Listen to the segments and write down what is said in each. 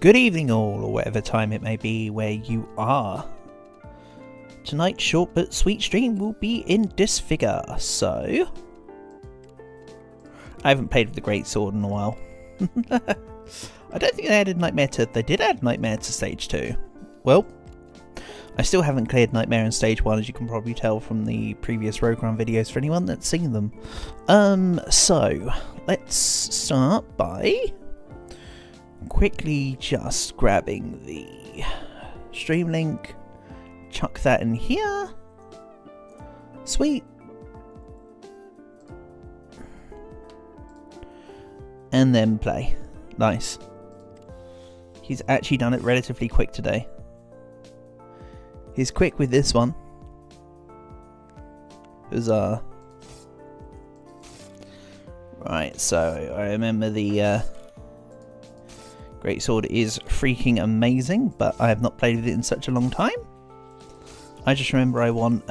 Good evening all, or whatever time it may be where you are. Tonight's short but sweet stream will be in Disfigure, so... I haven't played with the Great Sword in a while. I don't think they added Nightmare to... They did add Nightmare to Stage 2. Well, I still haven't cleared Nightmare in Stage 1, as you can probably tell from the previous Rogue Run videos for anyone that's seen them. So, let's start by... quickly just grabbing the stream link, chuck that in here, sweet, and then play. Nice. He's actually done it relatively quick today. He's quick with this one. Huzzah. Right, so I remember the Great Sword is freaking amazing, but I have not played with it in such a long time. I just remember I want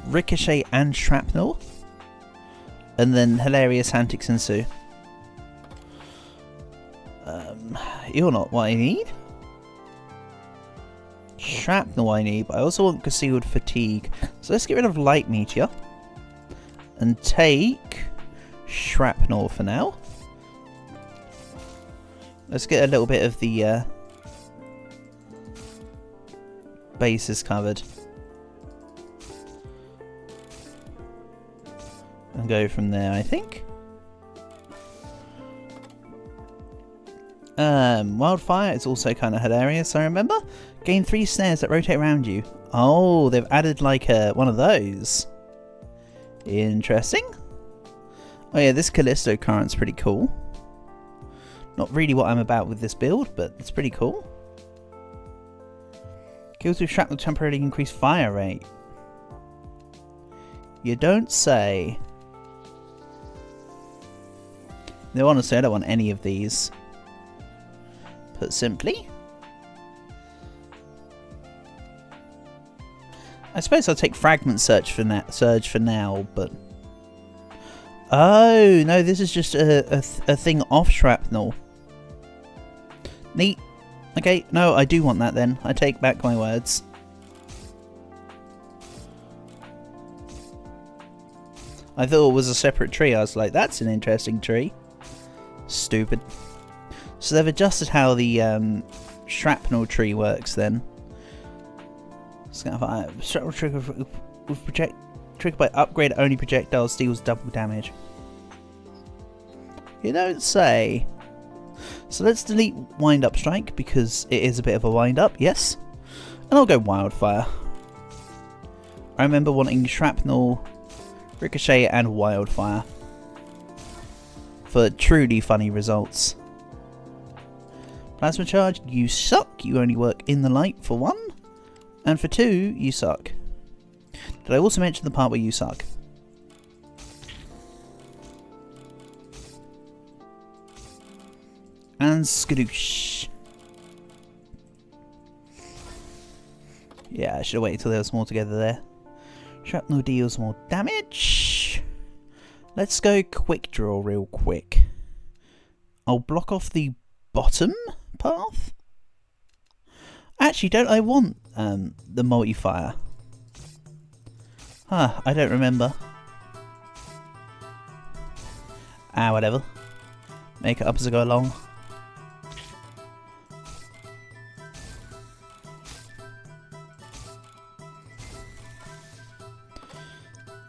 Ricochet and Shrapnel, and then hilarious antics ensue. You're not what I need. Shrapnel I need, but I also want Concealed Fatigue. So let's get rid of Light Meteor and take Shrapnel for now. Let's get a little bit of the bases covered. And go from there, I think. Wildfire is also kind of hilarious, I remember. Gain 3 snares that rotate around you. Oh, they've added like one of those. Interesting. Oh yeah, this Callisto current's pretty cool. Not really what I'm about with this build, but it's pretty cool. Kills with shrapnel temporarily increase fire rate. You don't say. No, honestly, I don't want any of these. Put simply. I suppose I'll take Fragment Surge for now, but... Oh, no, this is just a thing off Shrapnel. Neat. Okay, no, I do want that then. I take back my words. I thought it was a separate tree. I was like, that's an interesting tree. Stupid. So they've adjusted how the Shrapnel tree works then. Shrapnel trigger with triggered by upgrade only projectiles deals double damage. You don't say. So let's delete Wind Up Strike because it is a bit of a wind up, yes. And I'll go Wildfire. I remember wanting Shrapnel, Ricochet and Wildfire for truly funny results. Plasma Charge, you suck. You only work in the light for 1. And for 2, you suck. Did I also mention the part where you suck? And skadoosh. Yeah, I should have waited till there was more together there. Shrapnel deals more damage. Let's go quick draw real quick. I'll block off the bottom path. Actually, don't I want the multi-fire? Huh, I don't remember. Ah, whatever. Make it up as I go along.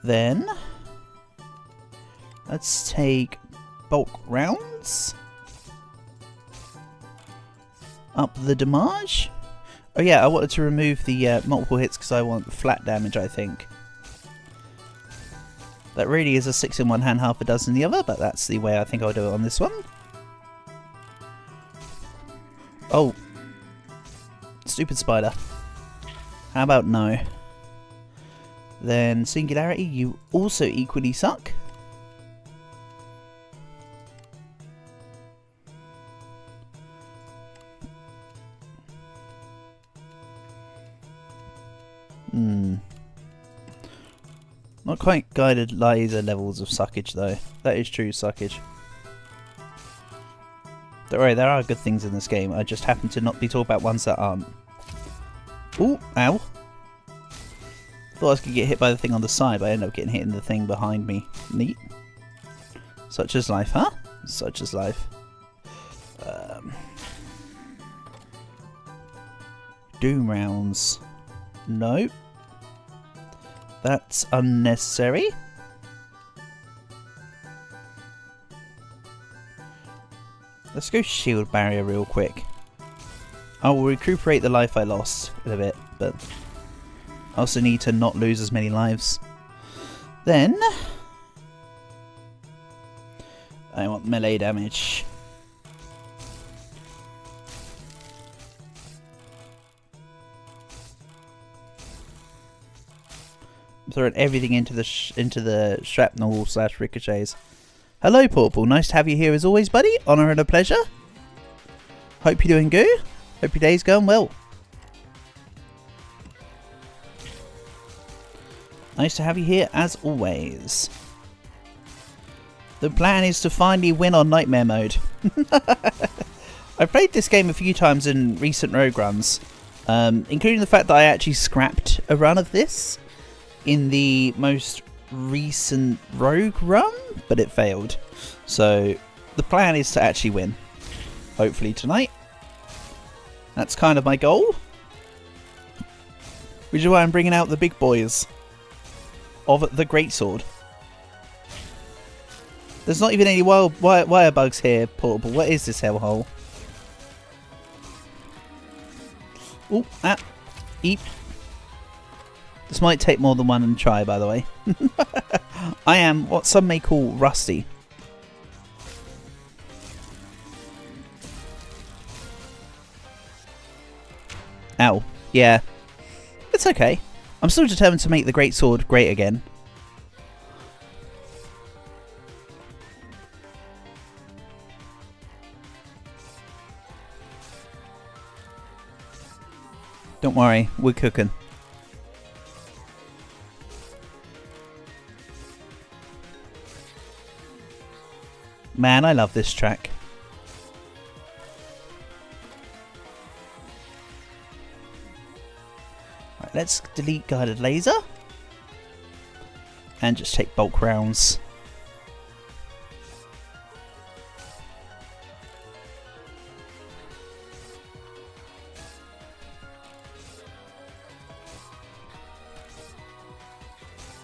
Then, let's take bulk rounds. Up the damage. Oh yeah, I wanted to remove the multiple hits because I want flat damage, I think. That really is a 6 in one hand, half a dozen in the other, but that's the way I think I'll do it on this one. Oh. Stupid spider. How about no? Then Singularity, you also equally suck. Not quite guided laser levels of suckage though. That is true suckage. Don't worry, there are good things in this game. I just happen to not be talking about ones that aren't. Ooh, ow. Thought I was going to get hit by the thing on the side, but I ended up getting hit in the thing behind me. Neat. Such is life, huh? Such is life. Doom rounds. Nope. That's unnecessary. Let's go shield barrier real quick. I will recuperate the life I lost in a bit, but I also need to not lose as many lives. Then I want melee damage. I'm throwing everything into the shrapnel / ricochets. Hello, Portable. Nice to have you here as always, buddy. Honour and a pleasure. Hope you're doing good. Hope your day's going well. Nice to have you here as always. The plan is to finally win on Nightmare mode. I've played this game a few times in recent rogue runs, including the fact that I actually scrapped a run of this in the most recent rogue run, but it failed. So the plan is to actually win, hopefully tonight. That's kind of my goal, which is why I'm bringing out the big boys of the greatsword. There's not even any wire bugs here, Portable. What is this hellhole? Oh, ah, eep. This might take more than one try, by the way. I am what some may call rusty. Ow. Yeah. It's okay. I'm still determined to make the greatsword great again. Don't worry, we're cooking. Man, I love this track. Right, let's delete guided laser. And just take bulk rounds.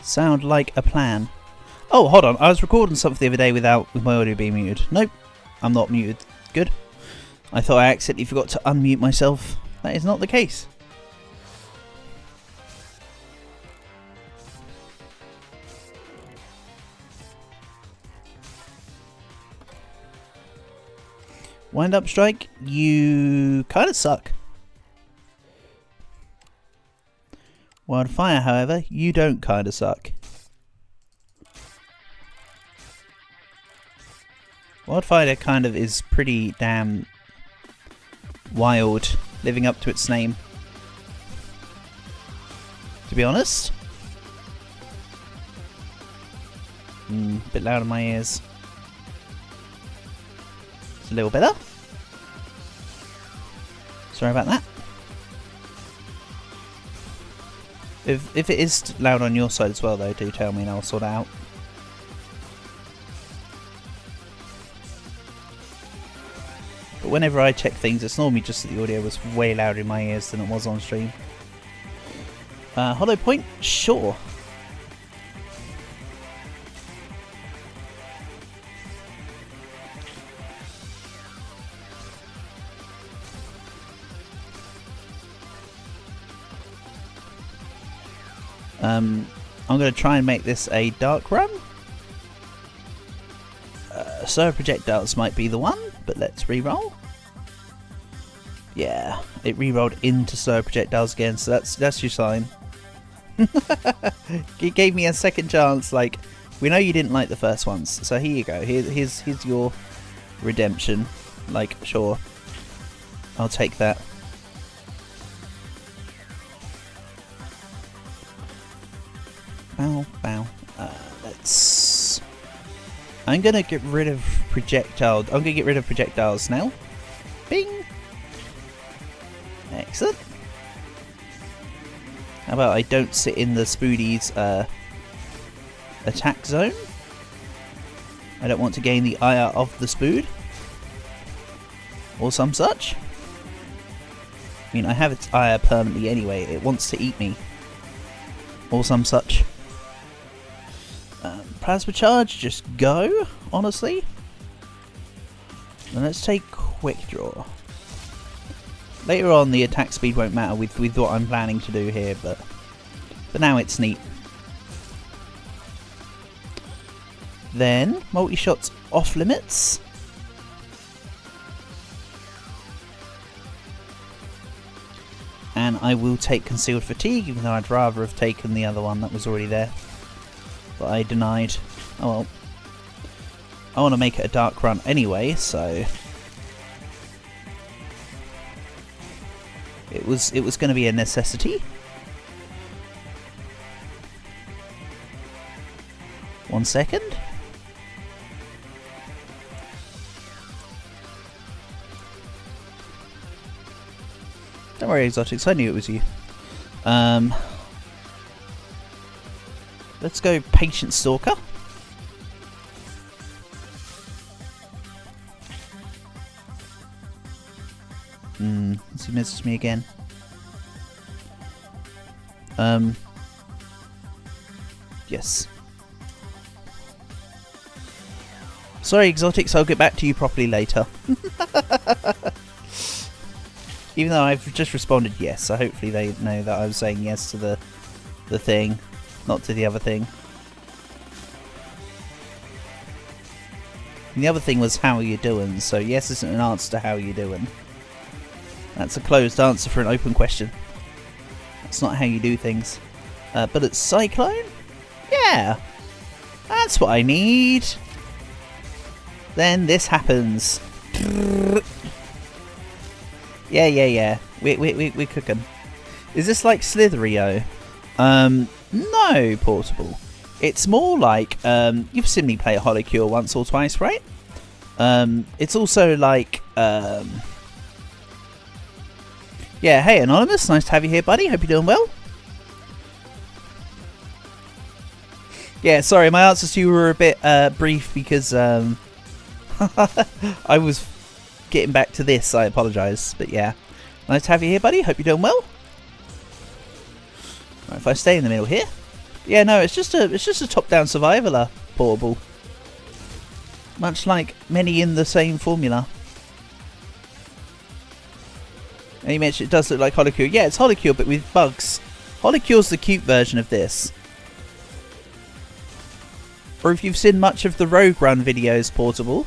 Sound like a plan. Oh, hold on. I was recording something the other day with my audio being muted. Nope, I'm not muted. Good. I thought I accidentally forgot to unmute myself. That is not the case. Wind up strike, you kind of suck. Wildfire, however, you don't kind of suck. Wildfire kind of is pretty damn wild, living up to its name, to be honest. Bit loud in my ears. It's a little better. Sorry about that. If it is loud on your side as well, though, do tell me and I'll sort it out. But whenever I check things, it's normally just that the audio was way louder in my ears than it was on stream. Hollow point? Sure. I'm going to try and make this a dark run. Solar projectiles might be the one, but let's re-roll. Yeah, it re-rolled into solar projectiles again, so that's your sign. It gave me a second chance. Like, we know you didn't like the first ones, so here you go. Here's your redemption. Like, sure, I'll take that. Bow, bow. I'm gonna get rid of projectile. I'm going to get rid of projectiles now. Bing! Excellent. How about I don't sit in the Spoody's attack zone? I don't want to gain the ire of the Spood. Or some such. I mean, I have its ire permanently anyway. It wants to eat me. Or some such. Plasma charge, just go, honestly. And let's take quick draw. Later on, the attack speed won't matter with what I'm planning to do here, but for now it's neat. Then, multi-shots off limits. And I will take Concealed Fatigue, even though I'd rather have taken the other one that was already there. But I denied. Oh well. I want to make it a dark run anyway, so... It was going to be a necessity. 1 second. Don't worry, Exotics, I knew it was you. Let's go Patient Stalker. Let's see, misses me again. Yes. Sorry, Exotics, I'll get back to you properly later. Even though I've just responded yes, so hopefully they know that I was saying yes to the thing, not to the other thing. And the other thing was how are you doing, so yes isn't an answer to how you doing. That's a closed answer for an open question. That's not how you do things. But it's Cyclone? Yeah! That's what I need! Then this happens. Yeah. We're cooking. Is this like Slitherio? No, Portable. It's more like, you've seen me play a Holocure once or twice, right? It's also like, yeah, hey Anonymous, nice to have you here, buddy. Hope you're doing well. Yeah, sorry, my answers to you were a bit brief because I was getting back to this. I apologise, but yeah, nice to have you here, buddy. Hope you're doing well. Right, if I stay in the middle here, yeah, no, it's just a top-down survivaler, Portable. Much like many in the same formula. And you mentioned it does look like Holocure. Yeah, it's Holocure, but with bugs. Holocure's the cute version of this. Or if you've seen much of the Rogue Run videos, Portable.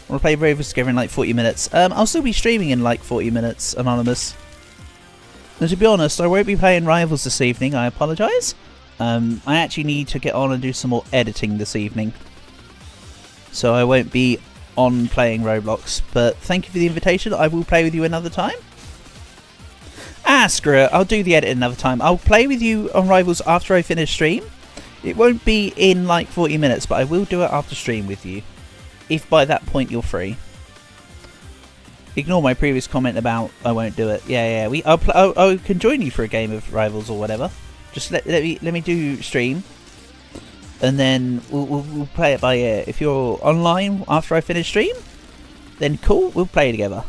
I want to play Rovers together in like 40 minutes. I'll still be streaming in like 40 minutes, Anonymous. And to be honest, I won't be playing Rivals this evening, I apologise. I actually need to get on and do some more editing this evening. So I won't be on playing Roblox. But thank you for the invitation. I will play with you another time. Ah, screw it. I'll do the edit another time. I'll play with you on Rivals after I finish stream. It won't be in like 40 minutes, but I will do it after stream with you. If by that point you're free. Ignore my previous comment about I won't do it. Yeah. I can join you for a game of Rivals or whatever. Just let me do stream. And then we'll play it by ear. If you're online after I finish stream, then cool, we'll play together.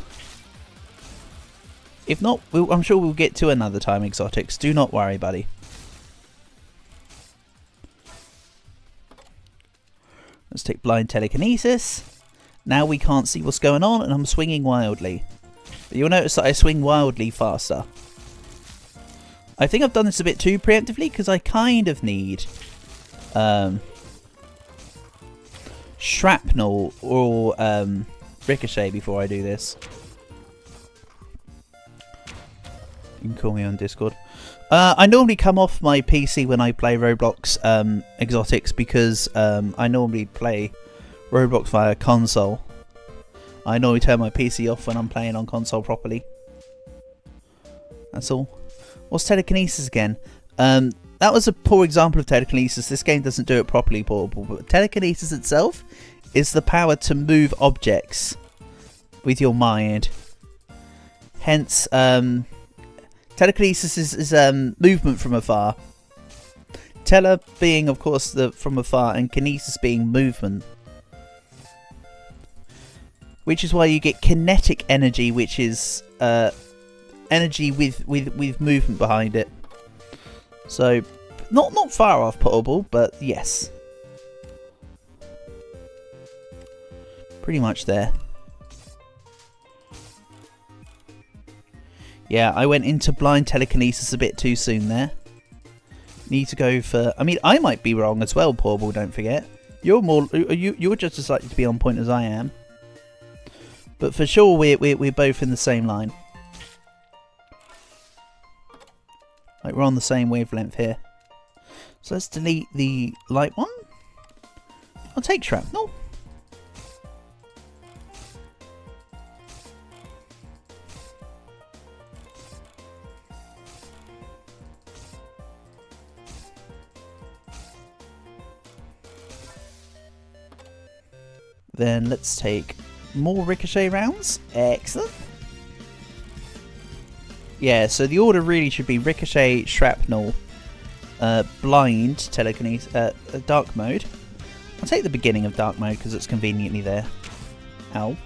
If not, I'm sure we'll get to another time, Exotics. Do not worry, buddy. Let's take Blind Telekinesis. Now we can't see what's going on, and I'm swinging wildly. But you'll notice that I swing wildly faster. I think I've done this a bit too preemptively, because I kind of need shrapnel or ricochet before I do this. You can call me on Discord. I normally come off my PC when I play Roblox Exotics because I normally play Roblox via console. I normally turn my PC off when I'm playing on console properly. That's all. What's telekinesis again? That was a poor example of telekinesis. This game doesn't do it properly, Portable. But telekinesis itself is the power to move objects with your mind. Hence, telekinesis is movement from afar. Tele being, of course, the from afar, and kinesis being movement. Which is why you get kinetic energy, which is energy with movement behind it. So, not far off potable, but yes. Pretty much there. Yeah, I went into blind telekinesis a bit too soon there. Need to go for... I mean, I might be wrong as well, Portable, don't forget. You're just as likely to be on point as I am. But for sure, we're both in the same line. Like, we're on the same wavelength here. So let's delete the light one. I'll take shrapnel. Then let's take more ricochet rounds. Excellent. Yeah, so the order really should be ricochet, shrapnel, blind, telekinesis, dark mode. I'll take the beginning of dark mode because it's conveniently there. Ow.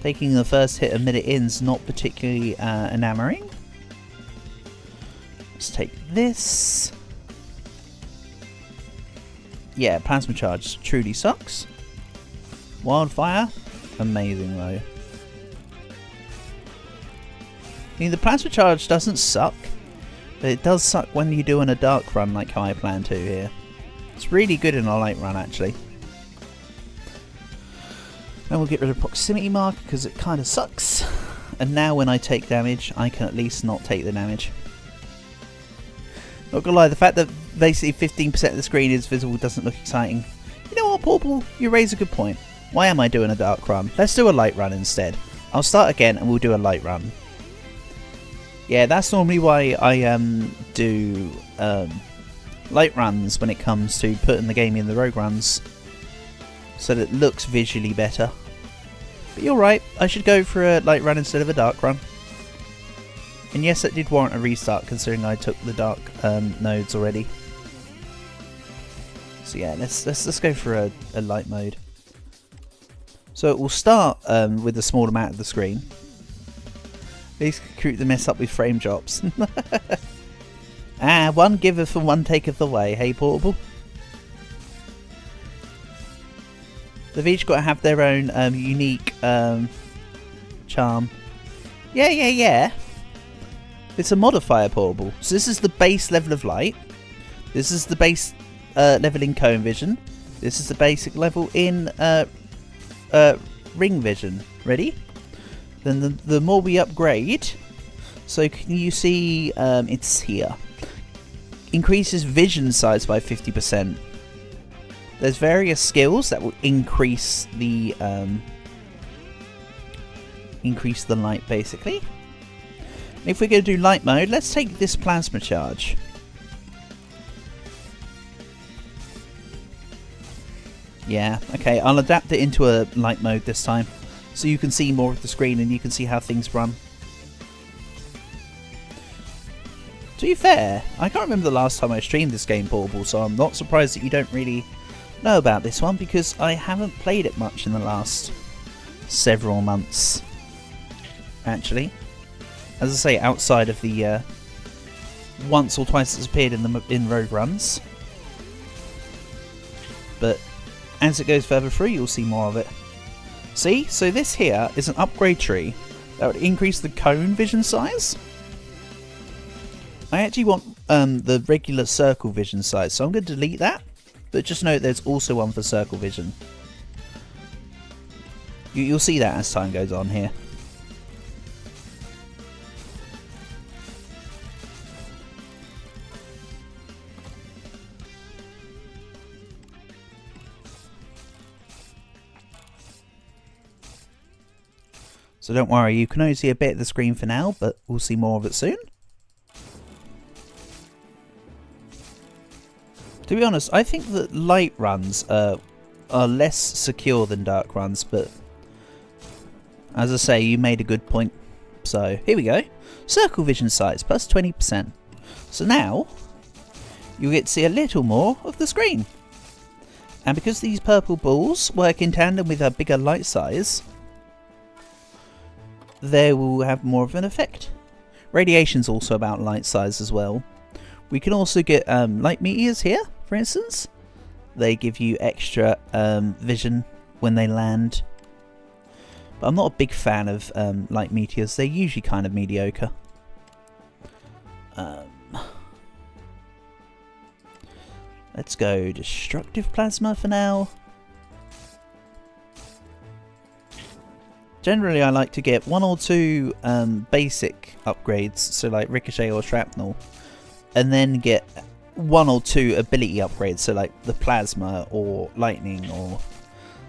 Taking the first hit a minute in's not particularly enamoring. Let's take this. Yeah, plasma charge truly sucks. Wildfire, amazing though. I mean, the plasma charge doesn't suck, but it does suck when you're doing a dark run like how I plan to here. It's really good in a light run actually. And we'll get rid of proximity mark because it kind of sucks. And now when I take damage, I can at least not take the damage. Not gonna lie, the fact that basically 15% of the screen is visible doesn't look exciting. You know what, Portable? You raise a good point. Why am I doing a dark run? Let's do a light run instead. I'll start again and we'll do a light run. Yeah, that's normally why I do light runs when it comes to putting the game in the rogue runs. So that it looks visually better. But you're right, I should go for a light run instead of a dark run. And yes, it did warrant a restart considering I took the dark nodes already. So yeah, let's go for a light mode. So it will start with a small amount of the screen. Basically create the mess up with frame drops. One giveth and one taketh away, hey Portable? They've each got to have their own unique charm. Yeah. It's a modifier, Portable. So this is the base level of light. This is the base level in cone vision. This is the basic level in ring vision. Ready? Then the more we upgrade, so can you see it's here. Increases vision size by 50%. There's various skills that will increase the light basically. If we're going to do light mode, let's take this plasma charge. Yeah, okay, I'll adapt it into a light mode this time. So you can see more of the screen and you can see how things run. To be fair, I can't remember the last time I streamed this game, Portable, so I'm not surprised that you don't really know about this one because I haven't played it much in the last several months. Actually. As I say, outside of the once or twice it's appeared in rogue runs. But as it goes further through, you'll see more of it. See? So this here is an upgrade tree that would increase the cone vision size. I actually want the regular circle vision size, so I'm going to delete that. But just note there's also one for circle vision. You'll see that as time goes on here. So don't worry, you can only see a bit of the screen for now, but we'll see more of it soon. To be honest, I think that light runs are less secure than dark runs, but as I say, you made a good point. So here we go. Circle vision size plus 20%. So now you get to see a little more of the screen. And because these purple balls work in tandem with a bigger light size, they will have more of an effect. Radiation's also about light size as well. We can also get light meteors here, for instance. They give you extra vision when they land. But I'm not a big fan of light meteors. They're usually kind of mediocre. Let's go destructive plasma for now. Generally I like to get 1 or 2 basic upgrades, so like ricochet or shrapnel, and then get 1 or 2 ability upgrades, so like the plasma or lightning or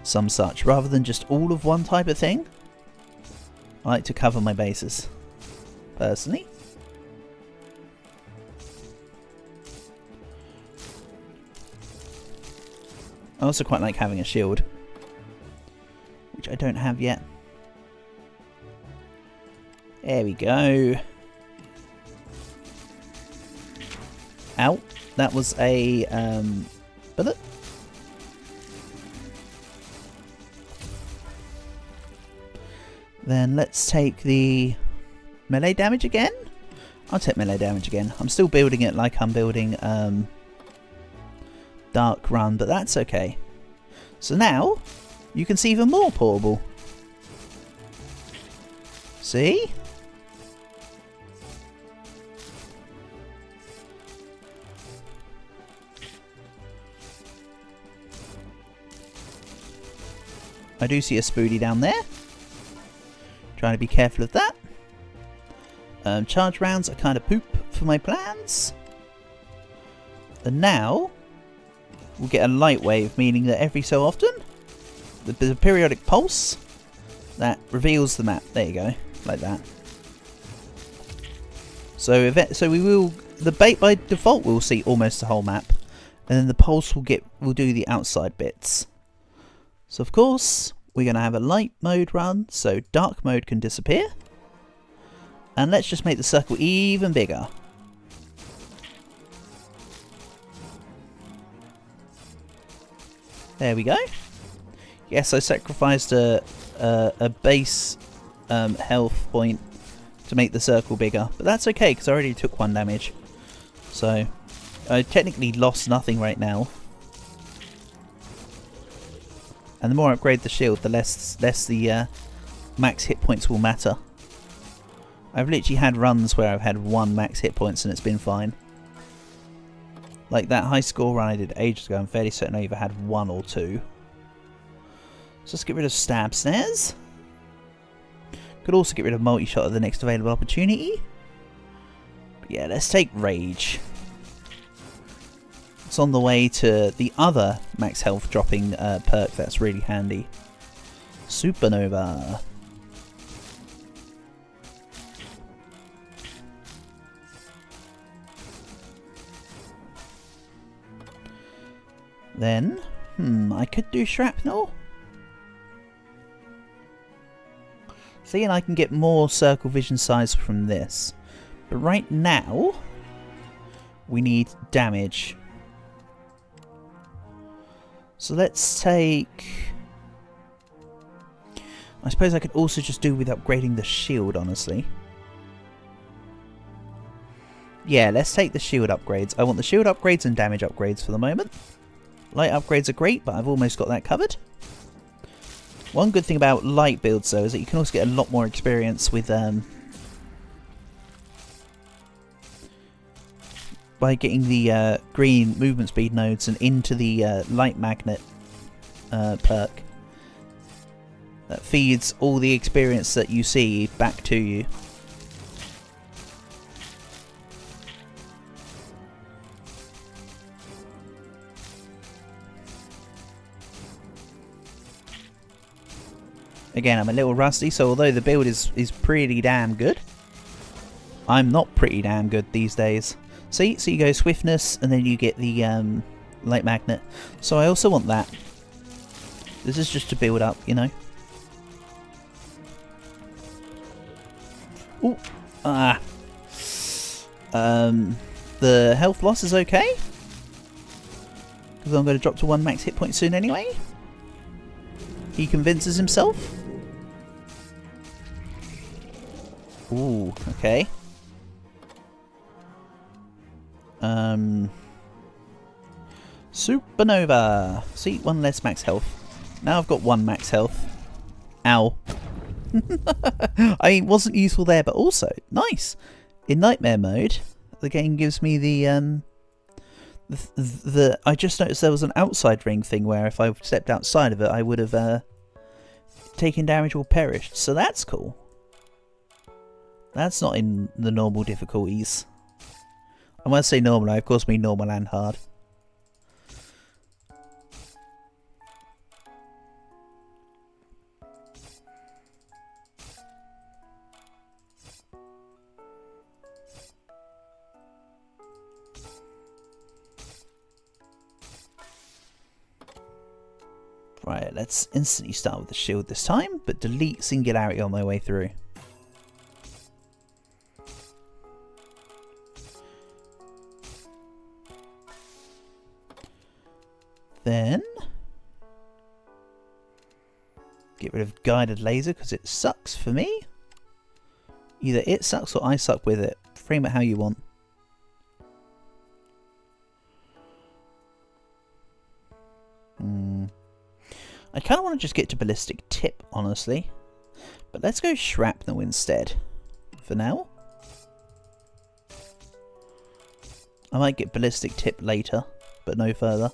some such, rather than just all of one type of thing. I like to cover my bases, personally. I also quite like having a shield, which I don't have yet. There we go. Ow, that was a bullet. Then let's take the melee damage again. I'll take melee damage again. I'm still building it like I'm building Dark Run, but that's okay. So now you can see even more portable. See? I do see a Spoody down there. Trying to be careful of that. Charge rounds are kind of poop for my plans. And now we'll get a light wave, meaning that every so often there's a periodic pulse that reveals the map. There you go, like that. So we will, by default we'll see almost the whole map, and then the pulse will do the outside bits. So of course we're going to have a light mode run, so dark mode can disappear. And let's just make the circle even bigger. There we go. Yes, I sacrificed a base health point to make the circle bigger, but that's okay because I already took 1 damage. So I technically lost nothing right now. And the more I upgrade the shield, the less the max hit points will matter. I've literally had runs where I've had 1 max hit points and it's been fine. Like that high score run I did ages ago, I'm fairly certain I either had 1 or 2. So let's get rid of stab snares. Could also get rid of multi-shot at the next available opportunity. But yeah, let's take rage. It's on the way to the other max health dropping perk that's really handy. Supernova. Then, I could do shrapnel. See, and I can get more circle vision size from this. But right now, we need damage. So let's take... I suppose I could also just do with upgrading the shield, honestly. Yeah, let's take the shield upgrades. I want the shield upgrades and damage upgrades for the moment. Light upgrades are great, but I've almost got that covered. One good thing about light builds, though, is that you can also get a lot more experience with... by getting the green movement speed nodes and into the light magnet perk. That feeds all the experience that you see back to you. Again, I'm a little rusty, so although the build is pretty damn good, I'm not pretty damn good these days. See, so you go swiftness, and then you get the light magnet. So I also want that. This is just to build up, you know. Ooh. Ah. The health loss is okay. Because I'm going to drop to 1 max hit point soon anyway. He convinces himself. Ooh, okay. Supernova. See, 1 less max health. Now I've got 1 max health. Ow. I mean, wasn't useful there, but also nice. In nightmare mode, the game gives me the I just noticed there was an outside ring thing where if I stepped outside of it, I would have taken damage or perished. So that's cool. That's not in the normal difficulties. And when I say normal, I of course mean normal and hard. Right, let's instantly start with the shield this time, but delete Singularity on my way through. Then get rid of Guided Laser because it sucks for me. Either it sucks or I suck with it. Frame it how you want. I kind of want to just get to Ballistic Tip, honestly. But let's go Shrapnel instead. For now. I might get Ballistic Tip later, but no further.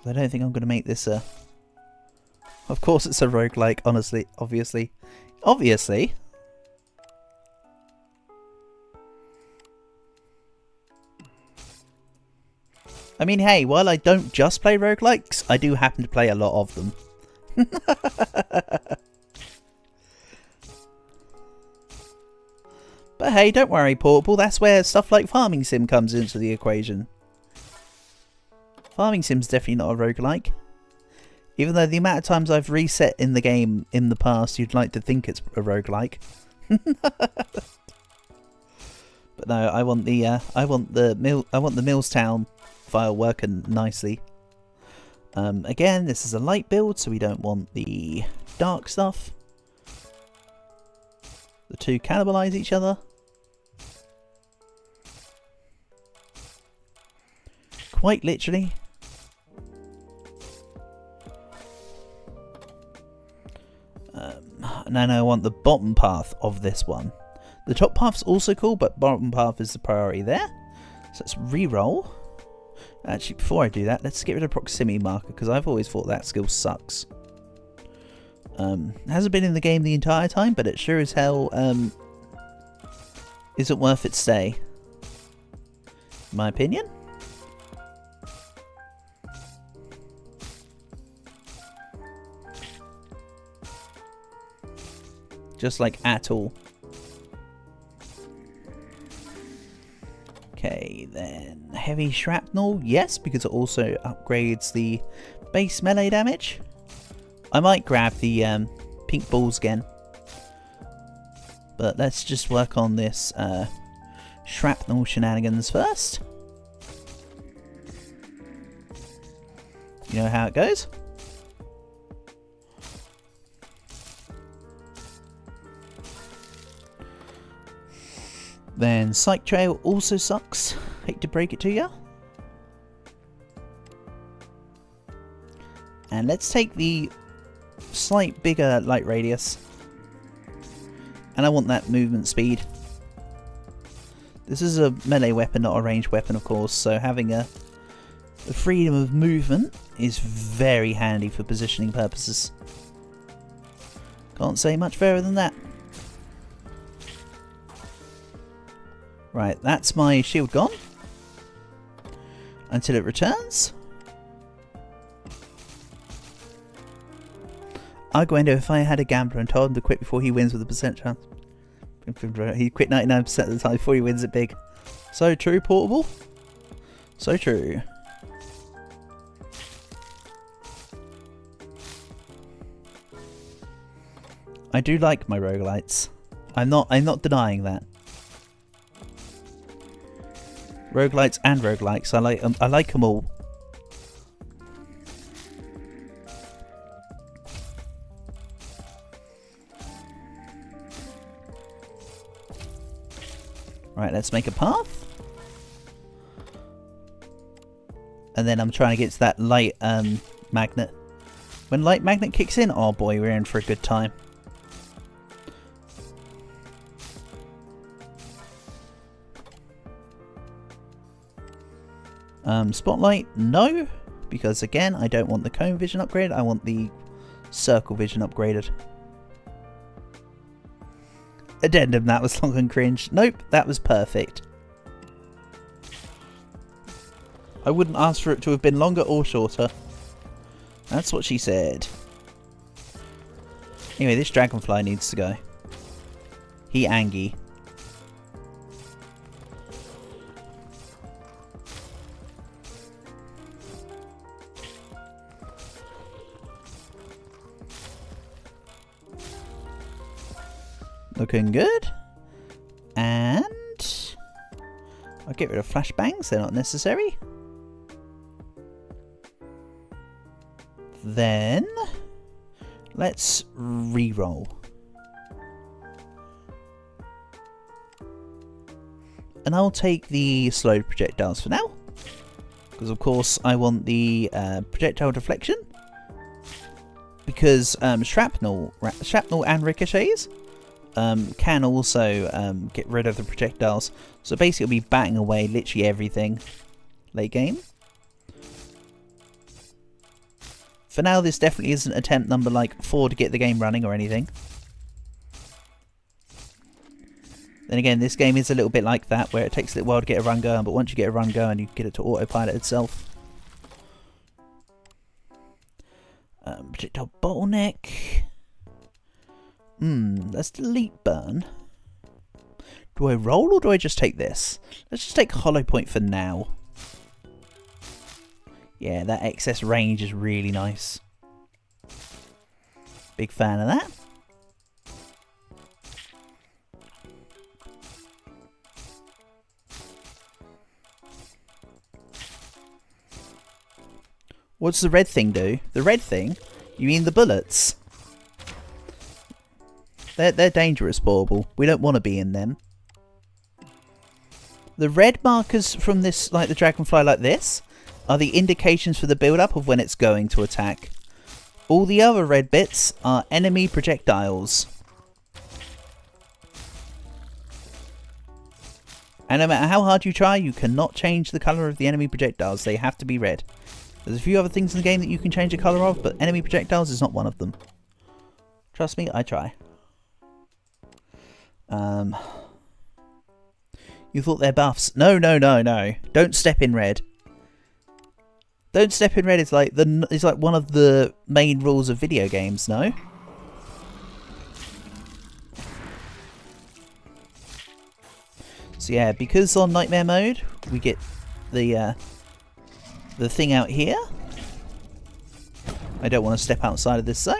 I don't think I'm going to make this a... Of course it's a roguelike, honestly, obviously. Obviously. I mean, hey, while I don't just play roguelikes, I do happen to play a lot of them. But hey, don't worry, Portable, that's where stuff like Farming Sim comes into the equation. Farming Sim's definitely not a roguelike. Even though the amount of times I've reset in the game in the past, you'd like to think it's a roguelike. But no, I want the Millstown file working nicely. Again, this is a light build, so we don't want the dark stuff. The two cannibalize each other. Quite literally. And then I want the bottom path of this one. The top path's also cool, but bottom path is the priority there. So let's re-roll. Actually, before I do that, let's get rid of proximity marker, because I've always thought that skill sucks. It hasn't been in the game the entire time, but it sure as hell isn't worth its stay. In my opinion. Just like at all. Okay, then heavy shrapnel, yes, because it also upgrades the base melee damage. I might grab the pink balls again, but let's just work on this shrapnel shenanigans first. You know how it goes. Then Psych Trail also sucks. Hate to break it to you. And let's take the slight bigger light radius. And I want that movement speed. This is a melee weapon, not a ranged weapon, of course, so having the freedom of movement is very handy for positioning purposes. Can't say much fairer than that. Right, that's my shield gone. Until it returns. I'd go into if I had a gambler and told him to quit before he wins with a percent chance. He'd quit 99% of the time before he wins it big. So true, Portable. So true. I do like my roguelites. I'm not denying that. Roguelites and roguelikes, I like them all. Right, let's make a path. And then I'm trying to get to that light magnet. When light magnet kicks in, oh boy, we're in for a good time. Spotlight, no. Because again, I don't want the cone vision upgrade, I want the circle vision upgraded. Addendum, that was long and cringe. Nope, that was perfect. I wouldn't ask for it to have been longer or shorter. That's what she said. Anyway, this dragonfly needs to go. He Angie. Looking good. And I'll get rid of flashbangs, they're not necessary. Then let's re-roll. And I'll take the slowed projectiles for now. Because of course I want the projectile deflection. Because shrapnel and ricochets can also get rid of the projectiles. So basically it'll be batting away literally everything late game. For now, this definitely isn't attempt number like 4 to get the game running or anything. Then again, this game is a little bit like that, where it takes a little while to get a run going, but once you get a run going, you get it to autopilot itself. Projectile bottleneck. Let's delete burn. Do I roll or do I just take this? Let's just take hollow point for now. Yeah, that excess range is really nice. Big fan of that. What's the red thing do? The red thing? You mean the bullets? They're dangerous, Bauble. We don't want to be in them. The red markers from this, like the dragonfly like this, are the indications for the build-up of when it's going to attack. All the other red bits are enemy projectiles. And no matter how hard you try, you cannot change the colour of the enemy projectiles. They have to be red. There's a few other things in the game that you can change the colour of, but enemy projectiles is not one of them. Trust me, I try. You thought they're buffs. No, no, no, no. Don't step in red. Don't step in red is like one of the main rules of video games, no? So yeah, because on nightmare mode we get the thing out here. I don't want to step outside of this zone.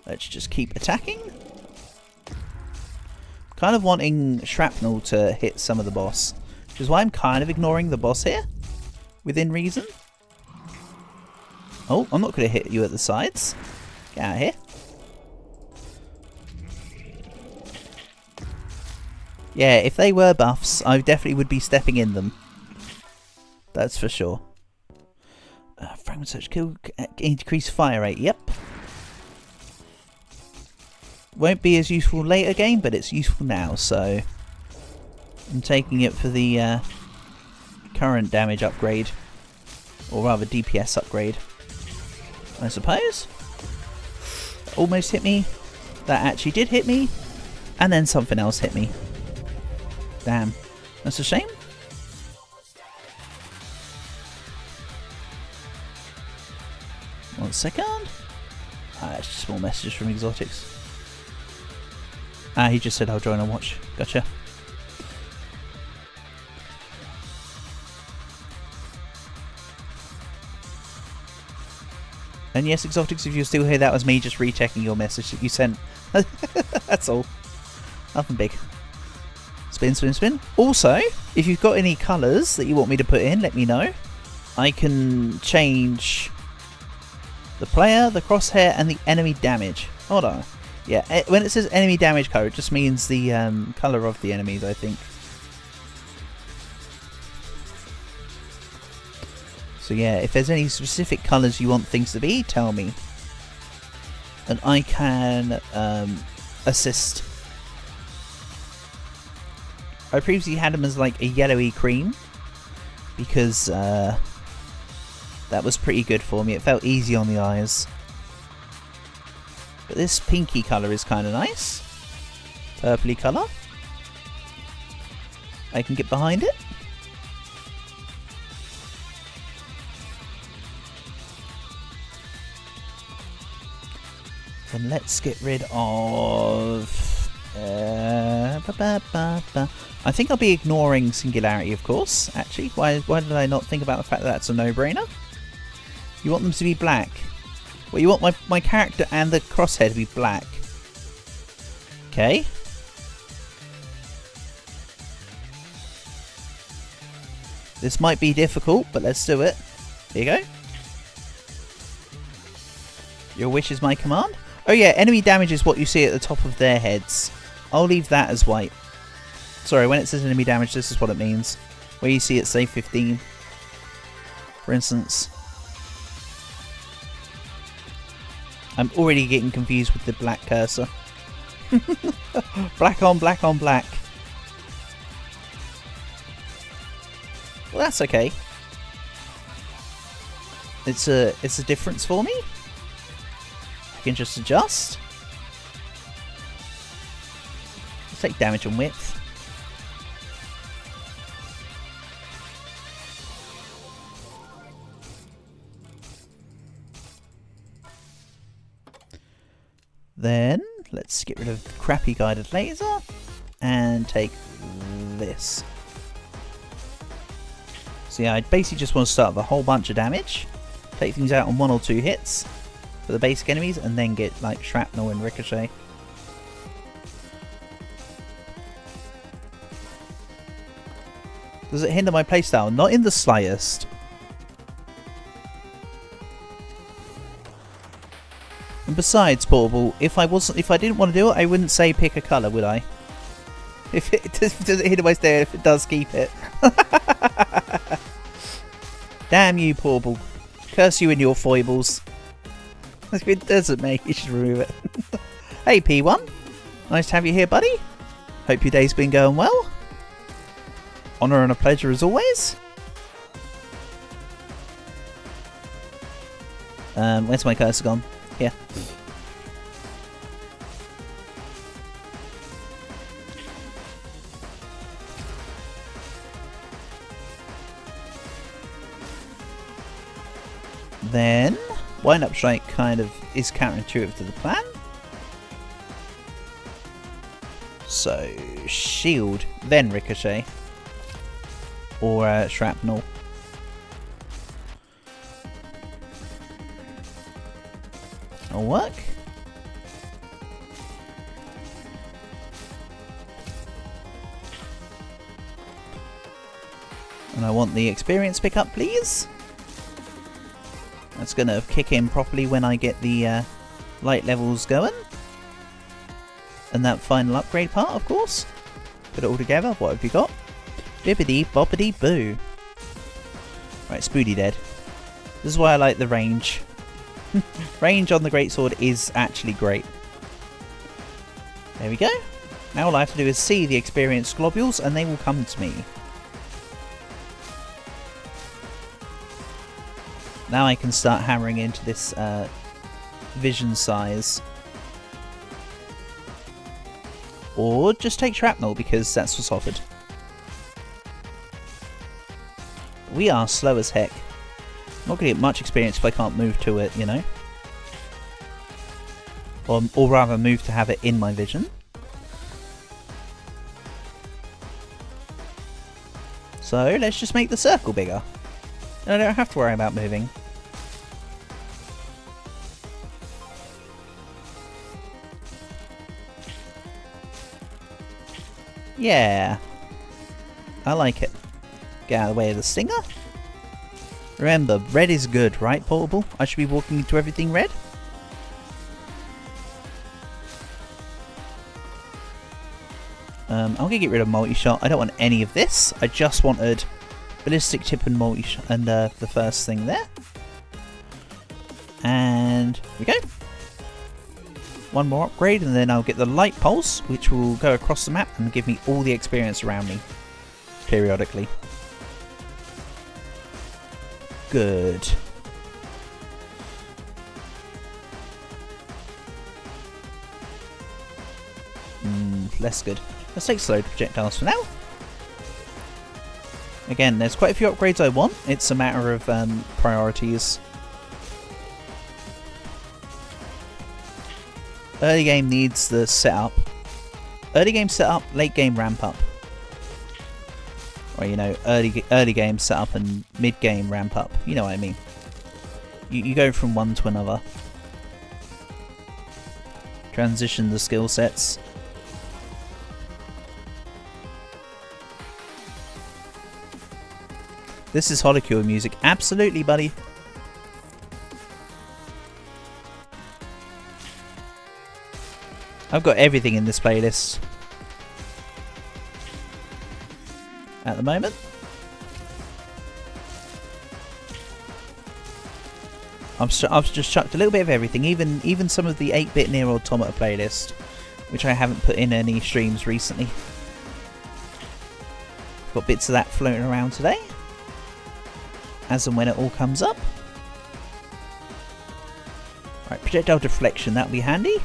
Let's just keep attacking. Kind of wanting shrapnel to hit some of the boss, which is why I'm kind of ignoring the boss here, within reason. Oh, I'm not going to hit you at the sides. Get out of here. Yeah, if they were buffs, I definitely would be stepping in them. That's for sure. Fragment search kill, increase fire rate, yep. Won't be as useful later game, but it's useful now, so I'm taking it for the current damage upgrade, or rather DPS upgrade, I suppose. Almost hit me. That actually did hit me, and then something else hit me. Damn, that's a shame. One second. It's just more messages from Exotics. He just said I'll join and watch. Gotcha. And yes, Exotics, if you're still here, that was me just rechecking your message that you sent. That's all. Nothing big. Spin, spin, spin. Also, if you've got any colours that you want me to put in, let me know. I can change the player, the crosshair, and the enemy damage. Hold on. Yeah, when it says enemy damage colour, it just means the colour of the enemies, I think. So yeah, if there's any specific colours you want things to be, tell me. And I can assist. I previously had them as like a yellowy cream, because that was pretty good for me. It felt easy on the eyes. But this pinky colour is kind of nice. Purpley colour. I can get behind it. Then let's get rid of... I think I'll be ignoring Singularity, of course, actually. Why did I not think about the fact that that's a no-brainer? You want them to be black. Well, you want my character and the crosshair to be black. Okay. This might be difficult, but let's do it. Here you go. Your wish is my command. Oh yeah, enemy damage is what you see at the top of their heads. I'll leave that as white. Sorry, when it says enemy damage, this is what it means. Where you see it say 15. For instance. I'm already getting confused with the black cursor. Black on black on black. Well, that's okay. It's a difference for me. I can just adjust. Let's take damage on width. Then let's get rid of the crappy guided laser and take this. So yeah, I basically just want to start with a whole bunch of damage, take things out on 1 or 2 hits for the basic enemies, and then get like shrapnel and ricochet. Does it hinder my playstyle? Not in the slightest. And besides, Portable, if I didn't want to do it, I wouldn't say pick a colour, would I? If it does it hinder my style, if it does, keep it. Damn you, Portable. Curse you and your foibles. If it doesn't, mate, you should remove it. Hey, P1. Nice to have you here, buddy. Hope your day's been going well. Honour and a pleasure as always. Where's my cursor gone? Here. Then, wind up strike kind of is counterintuitive to the plan. So, shield, then ricochet. Or shrapnel. That'll work. And I want the experience pickup, please. That's going to kick in properly when I get the light levels going. And that final upgrade part, of course. Put it all together. What have you got? Bibbidi bobbidi boo. Right, Spoody dead. This is why I like the range. Range on the greatsword is actually great. There we go. Now all I have to do is see the experienced globules and they will come to me. Now I can start hammering into this vision size. Or just take shrapnel because that's what's offered. We are slow as heck. Not going to get much experience if I can't move to it, you know. Or rather move to have it in my vision. So let's just make the circle bigger. And I don't have to worry about moving. Yeah. I like it. Get out of the way of the stinger. Remember, red is good, right, Portable? I should be walking into everything red? I'm gonna get rid of multi-shot. I don't want any of this. I just wanted ballistic tip and multi-shot and the first thing there. And here we go. One more upgrade and then I'll get the light pulse, which will go across the map and give me all the experience around me periodically. Good. Less good. Let's take slow projectiles for now. Again, there's quite a few upgrades I want. It's a matter of priorities. Early game needs the setup. Early game setup, late game ramp up. Or, you know, early game setup and mid game ramp up. You know what I mean. You go from one to another. Transition the skill sets. This is Holocure music. Absolutely, buddy. I've got everything in this playlist at the moment. I've just chucked a little bit of everything, even some of the 8-bit Near Automata playlist, which I haven't put in any streams recently. Got bits of that floating around today, as and when it all comes up. Right, projectile deflection, that'll be handy.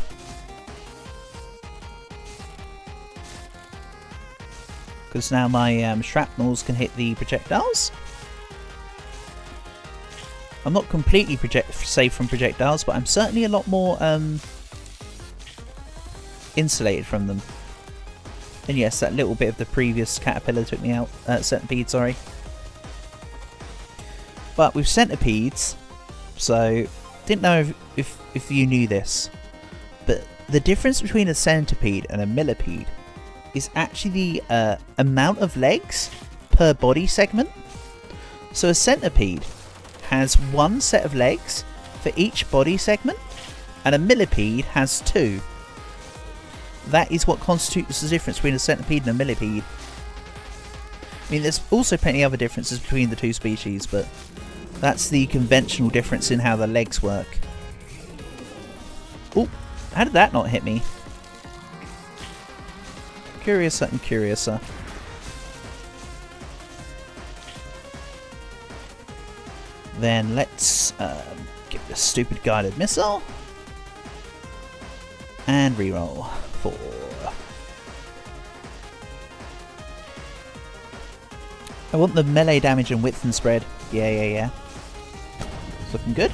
Because now my shrapnels can hit the projectiles. I'm not completely safe from projectiles, but I'm certainly a lot more insulated from them. And yes, that little bit of the previous caterpillar took me out. Centipede, sorry. But with centipedes, so didn't know if you knew this, but the difference between a centipede and a millipede is actually the amount of legs per body segment. So a centipede has one set of legs for each body segment, and a millipede has two. That is what constitutes the difference between a centipede and a millipede. I mean, there's also plenty of other differences between the two species, but that's the conventional difference in how the legs work. Oh, how did that not hit me? Curiouser and curiouser. Then let's get this stupid guided missile. And reroll. 4. I want the melee damage and width and spread. Yeah. It's looking good.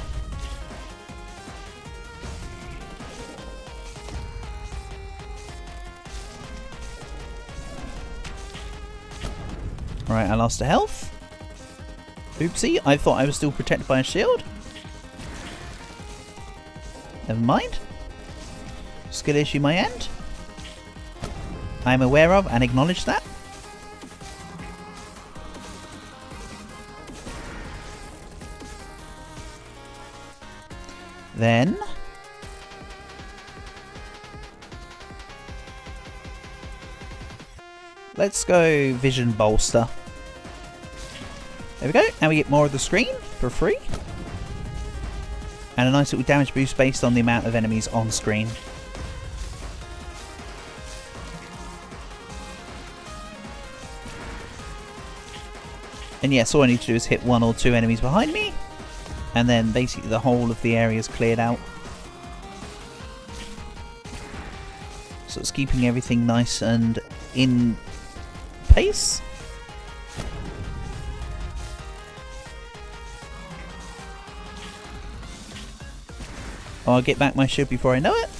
Right, I lost a health. Oopsie, I thought I was still protected by a shield. Never mind. Skill issue my end. I am aware of and acknowledge that. Then let's go vision bolster. There we go. Now we get more of the screen for free. And a nice little damage boost based on the amount of enemies on screen. And yes, all I need to do is hit 1 or 2 enemies behind me. And then basically the whole of the area is cleared out. So it's keeping everything nice and in pace. I'll get back my shield before I know it.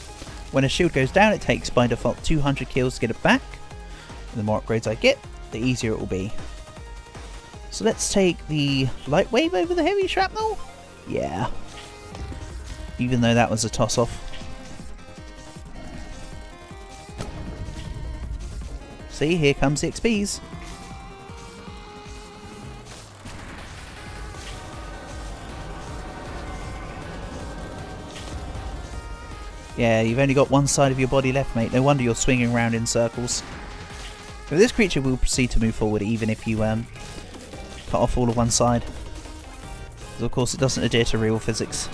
When a shield goes down, it takes by default 200 kills to get it back. And the more upgrades I get, the easier it will be. So let's take the light wave over the heavy shrapnel. Yeah. Even though that was a toss-off. See, here comes the XPs. Yeah, you've only got one side of your body left, mate. No wonder you're swinging around in circles. But this creature will proceed to move forward even if you cut off all of one side. Because of course it doesn't adhere to real physics.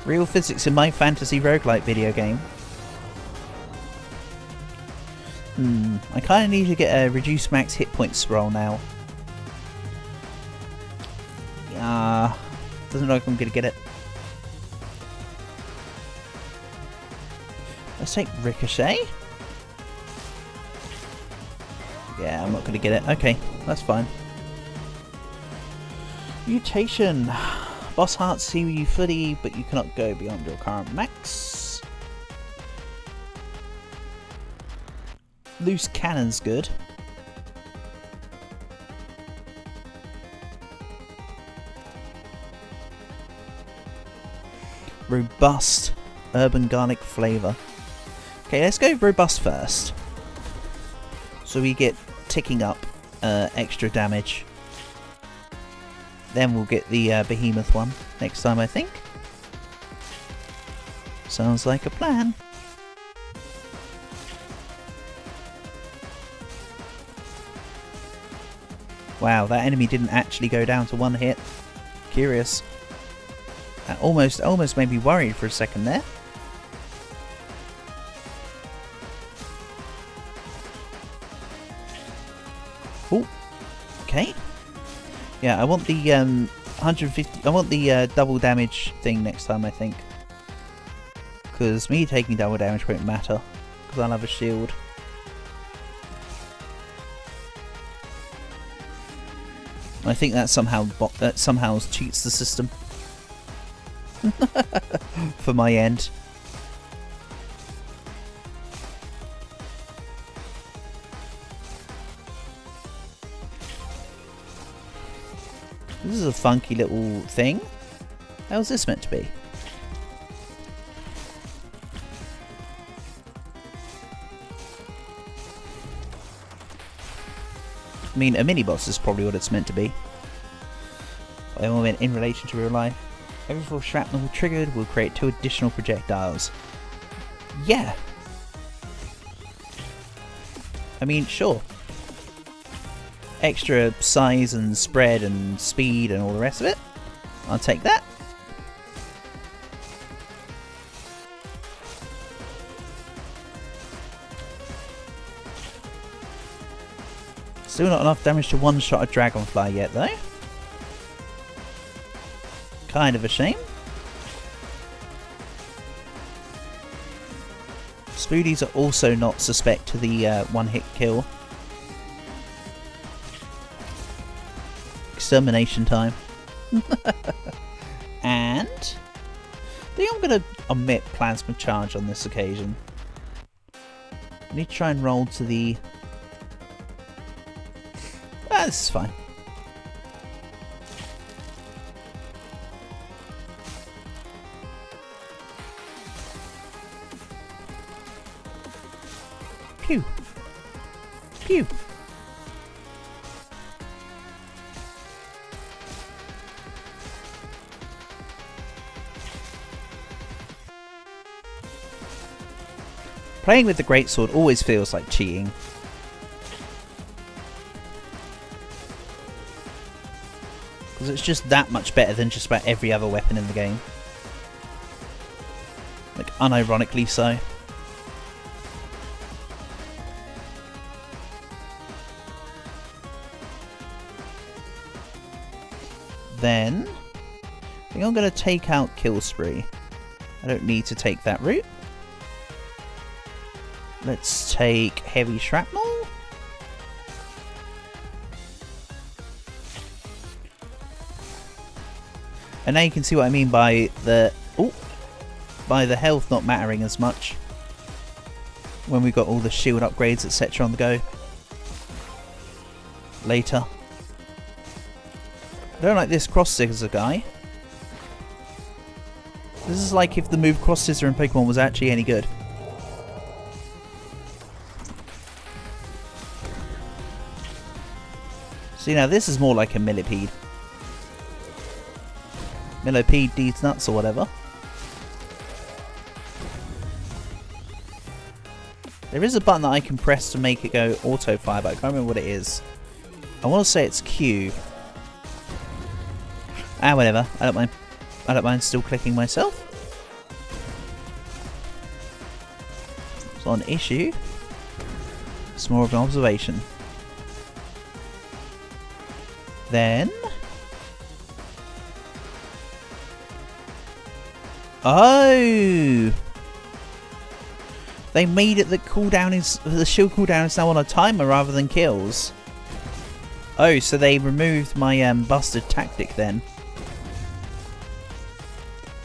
Real physics in my fantasy roguelike video game. I kind of need to get a reduced max hit point scroll now. Doesn't look like I'm going to get it. Let's take Ricochet. Yeah, I'm not going to get it. Okay, that's fine. Mutation. Boss hearts see you fully, but you cannot go beyond your current max. Loose cannon's good. Robust urban garlic flavour. Okay, let's go robust first. So we get ticking up extra damage. Then we'll get the behemoth one next time, I think. Sounds like a plan. Wow, that enemy didn't actually go down to one hit. Curious. That almost made me worried for a second there. Oh, okay. Yeah, I want the 150. I want the double damage thing next time, I think. Because me taking double damage won't matter, because I'll have a shield. I think that somehow cheats the system for my end. This is a funky little thing. How's this meant to be? I mean, a mini-boss is probably what it's meant to be. By the moment, in relation to real life, every 4 shrapnel triggered will create 2 additional projectiles. Yeah! I mean, sure. Extra size and spread and speed and all the rest of it. I'll take that. Still not enough damage to one-shot a dragonfly yet, though. Kind of a shame. Spoodies are also not suspect to the one-hit kill. Extermination time. And I think I'm going to omit Plasma Charge on this occasion. I need to try and roll to the... this is fine. Pew. Pew. Playing with the greatsword always feels like cheating. Because it's just that much better than just about every other weapon in the game. Like, unironically so. Then, I think I'm going to take out Kill Spree. I don't need to take that route. Let's take Heavy Shrapnel. And now you can see what I mean by the... Oh! by the health not mattering as much when we got all the shield upgrades etc. on the go later. I don't like this cross scissor guy. This is like if the move cross scissor in Pokemon was actually any good. See, now this is more like a millipede. Millipede deeds nuts or whatever. There is a button that I can press to make it go auto fire, but I can't remember what it is. I want to say it's Q. Ah, whatever. I don't mind. I don't mind still clicking myself. It's not an issue. It's more of an observation. Then... oh! They made it that the shield cooldown is now on a timer rather than kills. Oh, so they removed my busted tactic then.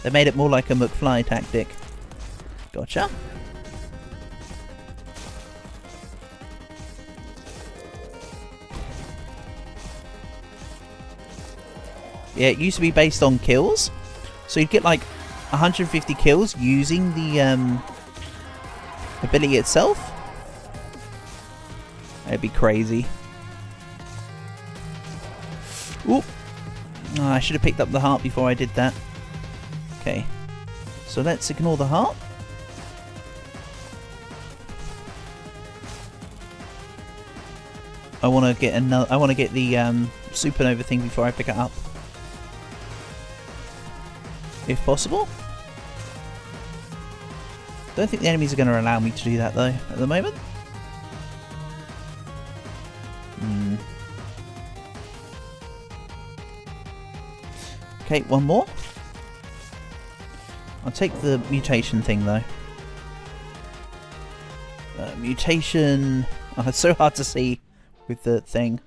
They made it more like a McFly tactic. Gotcha. Yeah, it used to be based on kills. So you'd get like 150 kills using the ability itself. That'd be crazy. Oop. Oh, I should have picked up the heart before I did that. Okay. So let's ignore the heart. I want to get another. I want to get the supernova thing before I pick it up, if possible. Don't think the enemies are going to allow me to do that though at the moment. Okay, one more. I'll take the mutation thing though. Mutation. Oh, it's so hard to see with the thing.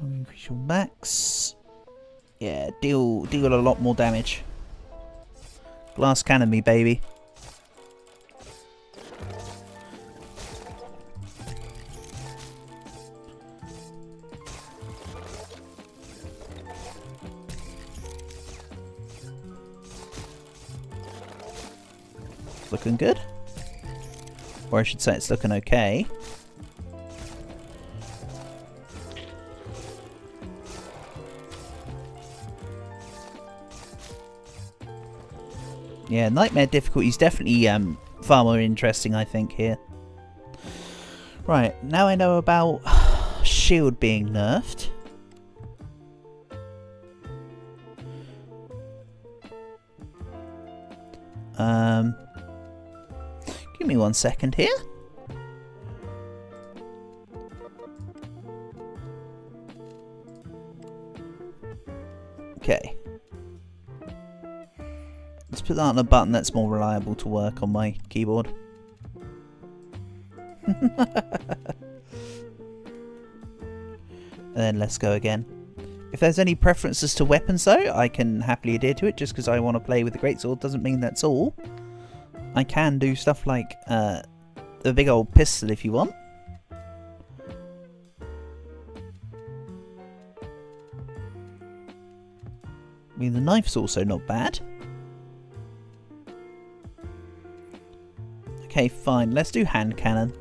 Increase your max. Yeah, deal a lot more damage. Glass cannon me, baby. Looking good. Or I should say it's looking okay. Yeah, Nightmare difficulty is definitely far more interesting, I think, here. Right, now I know about shield being nerfed. Give me 1 second here. Okay. Let's put that on a button that's more reliable to work on my keyboard. And then let's go again. If there's any preferences to weapons though, I can happily adhere to it. Just because I want to play with the greatsword doesn't mean that's all. I can do stuff like the big old pistol if you want. I mean, the knife's also not bad. Okay, fine. Let's do hand cannon.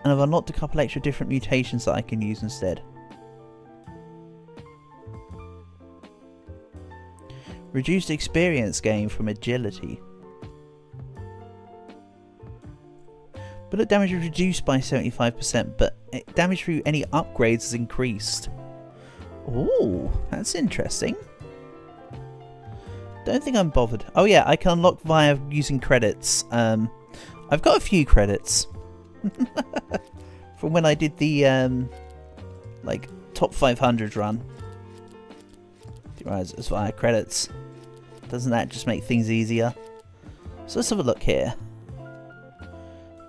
And I've unlocked a couple extra different mutations that I can use instead. Reduced experience gain from agility. Bullet damage is reduced by 75%, but damage through any upgrades is increased. Ooh, that's interesting. Don't think I'm bothered. Oh yeah, I can unlock via using credits. I've got a few credits. From when I did the like top 500 run. Right, it's via credits. Doesn't that just make things easier? So let's have a look here.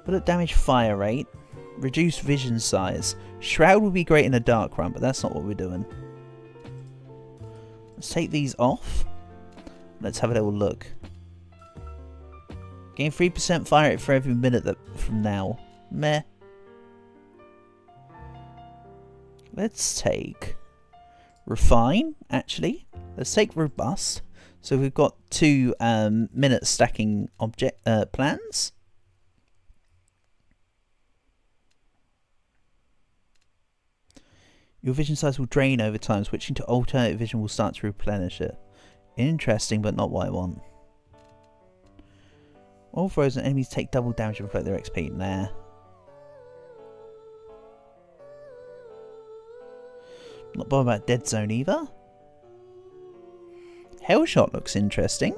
Bullet damage fire rate. Reduced vision size. Shroud would be great in a dark run, but that's not what we're doing. Let's take these off. Let's have a little look. Gain 3% fire rate for every minute from now. Meh. Let's take Refine, actually. Let's take Robust. So we've got 2 minute stacking plans. Your vision size will drain over time. Switching to alternate vision will start to replenish it. Interesting, but not what I want. All frozen enemies take double damage and reflect their XP. Nah. Not bothered about Dead Zone either. Hellshot looks interesting.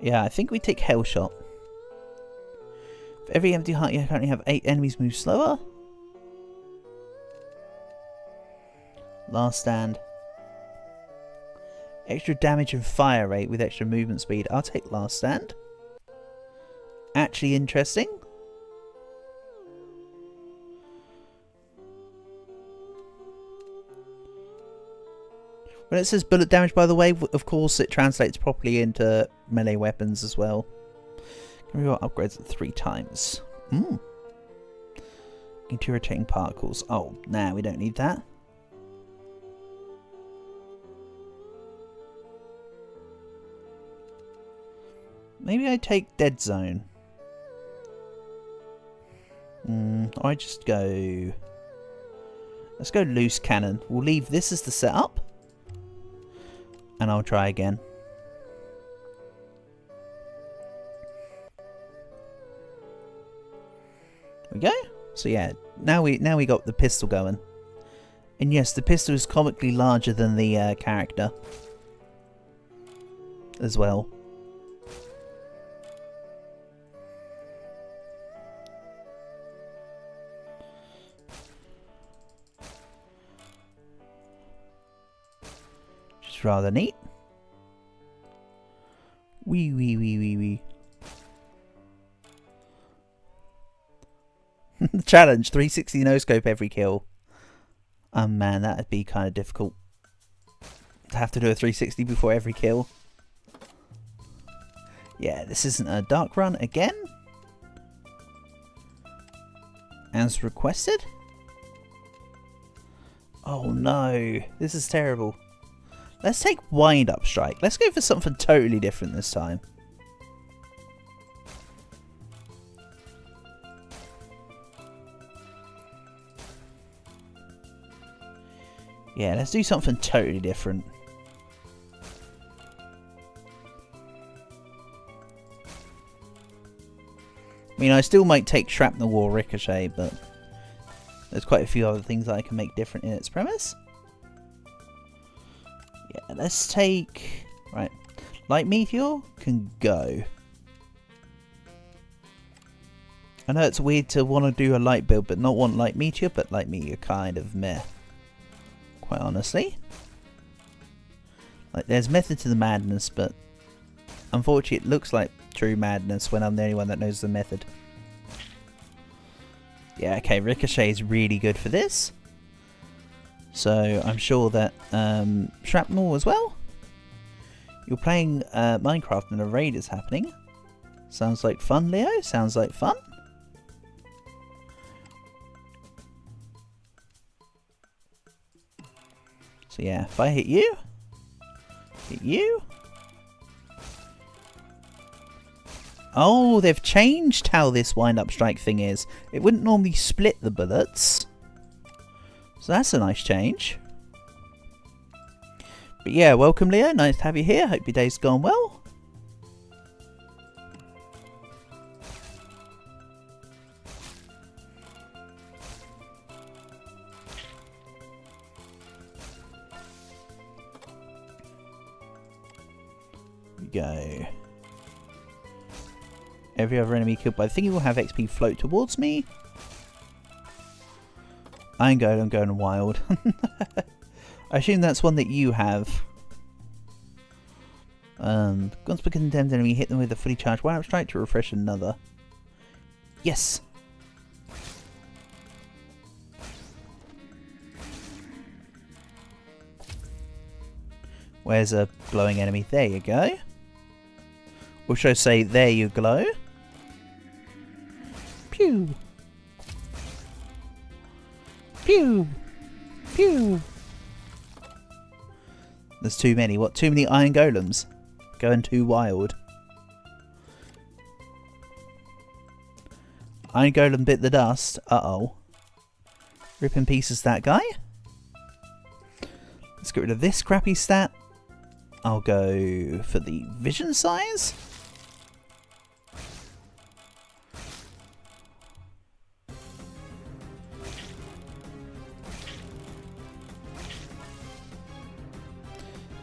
Yeah, I think we take Hellshot. For every empty heart, you currently have 8 enemies move slower. Last Stand. Extra damage and fire rate with extra movement speed. I'll take Last Stand. Actually interesting. When it says bullet damage, by the way, of course it translates properly into melee weapons as well. Can we upgrades it 3 times? Into rotating particles. Oh, nah, we don't need that. Maybe I take Dead Zone. Or I just go... Let's go Loose Cannon. We'll leave this as the setup. And I'll try again. There we go. So yeah, now we got the pistol going. And yes, the pistol is comically larger than the character as well. Rather neat. Wee. Challenge 360 no scope every kill. Oh man, that'd be kind of difficult to have to do a 360 before every kill. Yeah, this isn't a dark run again. As requested. Oh no, this is terrible. Let's take Wind Up Strike. Let's go for something totally different this time. Yeah, let's do something totally different. I mean, I still might take Shrapnel or Ricochet, but there's quite a few other things that I can make different in its premise. Yeah, let's take... Right. Light Meteor can go. I know it's weird to want to do a light build, but not want Light Meteor, but Light Meteor kind of meh. Quite honestly. Like, there's method to the madness, but unfortunately it looks like true madness when I'm the only one that knows the method. Yeah, okay, Ricochet is really good for this. So I'm sure that Shrapnel as well. You're playing Minecraft and a raid is happening. Sounds like fun, Leo. Sounds like fun. So yeah, if I hit you, hit you. Oh, they've changed how this wind-up strike thing is. It wouldn't normally split the bullets. So that's a nice change. But yeah, welcome Leo. Nice to have you here. Hope your day's gone well. Here we go. Every other enemy killed by the thingy will have XP float towards me. I'm going wild. I assume that's one that you have. Once per condemned enemy, hit them with a fully charged wind-up strike to refresh another. Yes! Where's a glowing enemy? There you go. Or should I say, there you glow. Pew! Pew! Pew! There's too many. What? Too many iron golems? Going too wild. Iron golem bit the dust. Uh-oh. Rip in pieces that guy. Let's get rid of this crappy stat. I'll go for the vision size.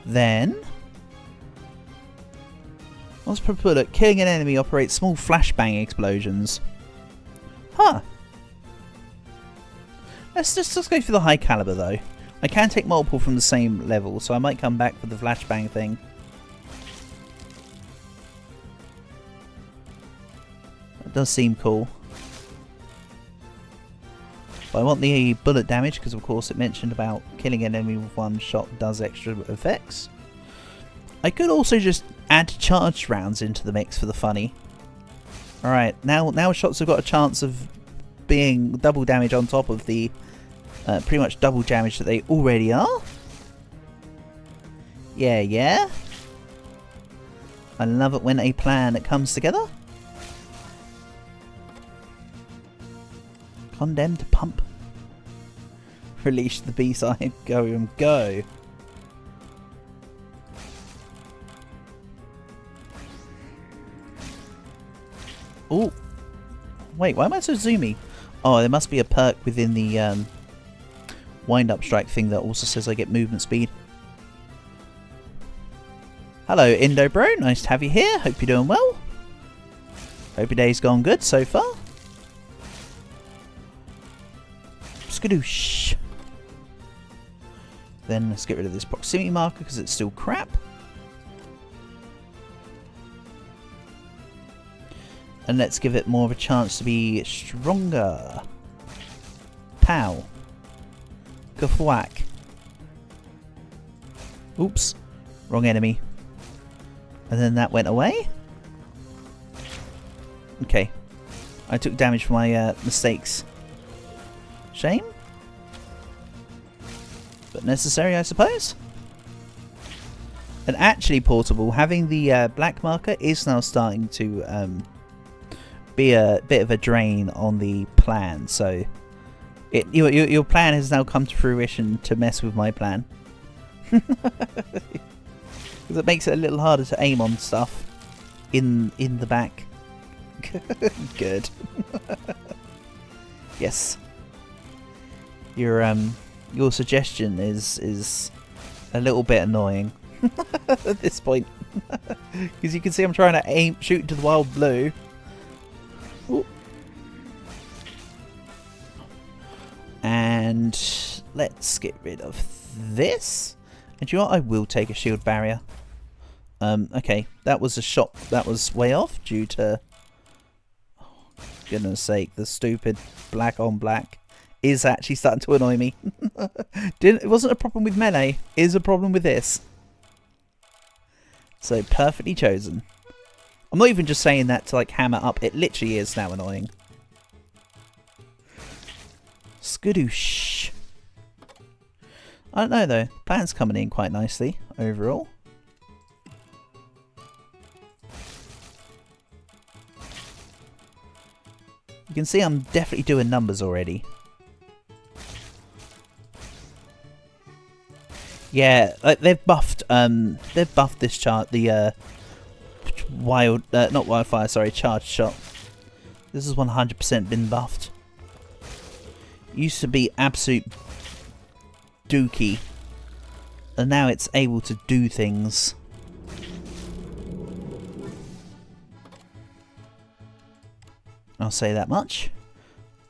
Then, let's put it, killing an enemy operates small flashbang explosions. Huh. Let's go for the high caliber though. I can take multiple from the same level, so I might come back for the flashbang thing. That does seem cool. But I want the bullet damage, because of course it mentioned about killing an enemy with one shot does extra effects. I could also just add charged rounds into the mix for the funny. Alright, now shots have got a chance of being double damage on top of the pretty much double damage that they already are. Yeah. I love it when a plan comes together. Condemned to pump. Release the B-side. Go. Oh. Wait, why am I so zoomy? Oh, there must be a perk within the wind-up strike thing that also says I get movement speed. Hello, Indo Bro. Nice to have you here. Hope you're doing well. Hope your day's gone good so far. Skadoosh. Then let's get rid of this proximity marker because it's still crap. And let's give it more of a chance to be stronger. Pow. Kafwhack. Oops. Wrong enemy. And then that went away. Okay. I took damage for my mistakes. Shame. But necessary, I suppose. And actually, Portable, having the black marker is now starting to be a bit of a drain on the plan. So, your plan has now come to fruition to mess with my plan. Because it makes it a little harder to aim on stuff in the back. Good. Yes. Your suggestion is a little bit annoying at this point. Because you can see I'm trying to shoot into the wild blue. Ooh. And let's get rid of this. And you know what? I will take a shield barrier. Okay, that was a shot that was way off due to, oh, goodness sake, the stupid black on black is actually starting to annoy me. It wasn't a problem with melee, it is a problem with this. So perfectly chosen. I'm not even just saying that to like hammer up, it literally is now annoying. Skadoosh. I don't know though, plan's coming in quite nicely overall. You can see I'm definitely doing numbers already. Yeah, they've buffed this chart, the not wildfire, sorry, charged shot. This has 100% been buffed. Used to be absolute dookie, and now it's able to do things. I'll say that much.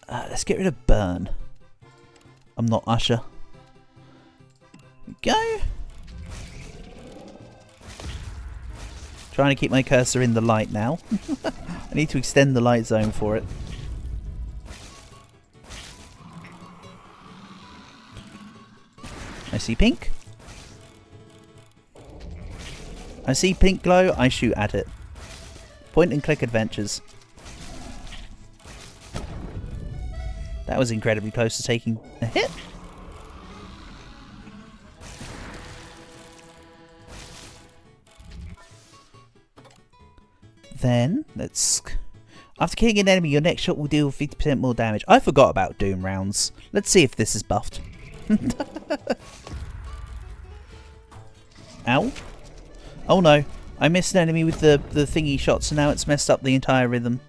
Let's get rid of burn. I'm not Usher. Go. Trying to keep my cursor in the light now. I need to extend the light zone for it. I see pink. I see pink glow, I shoot at it. Point and click adventures. That was incredibly close to taking a hit. Then, let's... After killing an enemy, your next shot will deal 50% more damage. I forgot about Doom rounds. Let's see if this is buffed. Ow. Oh no. I missed an enemy with the thingy shot, so now it's messed up the entire rhythm.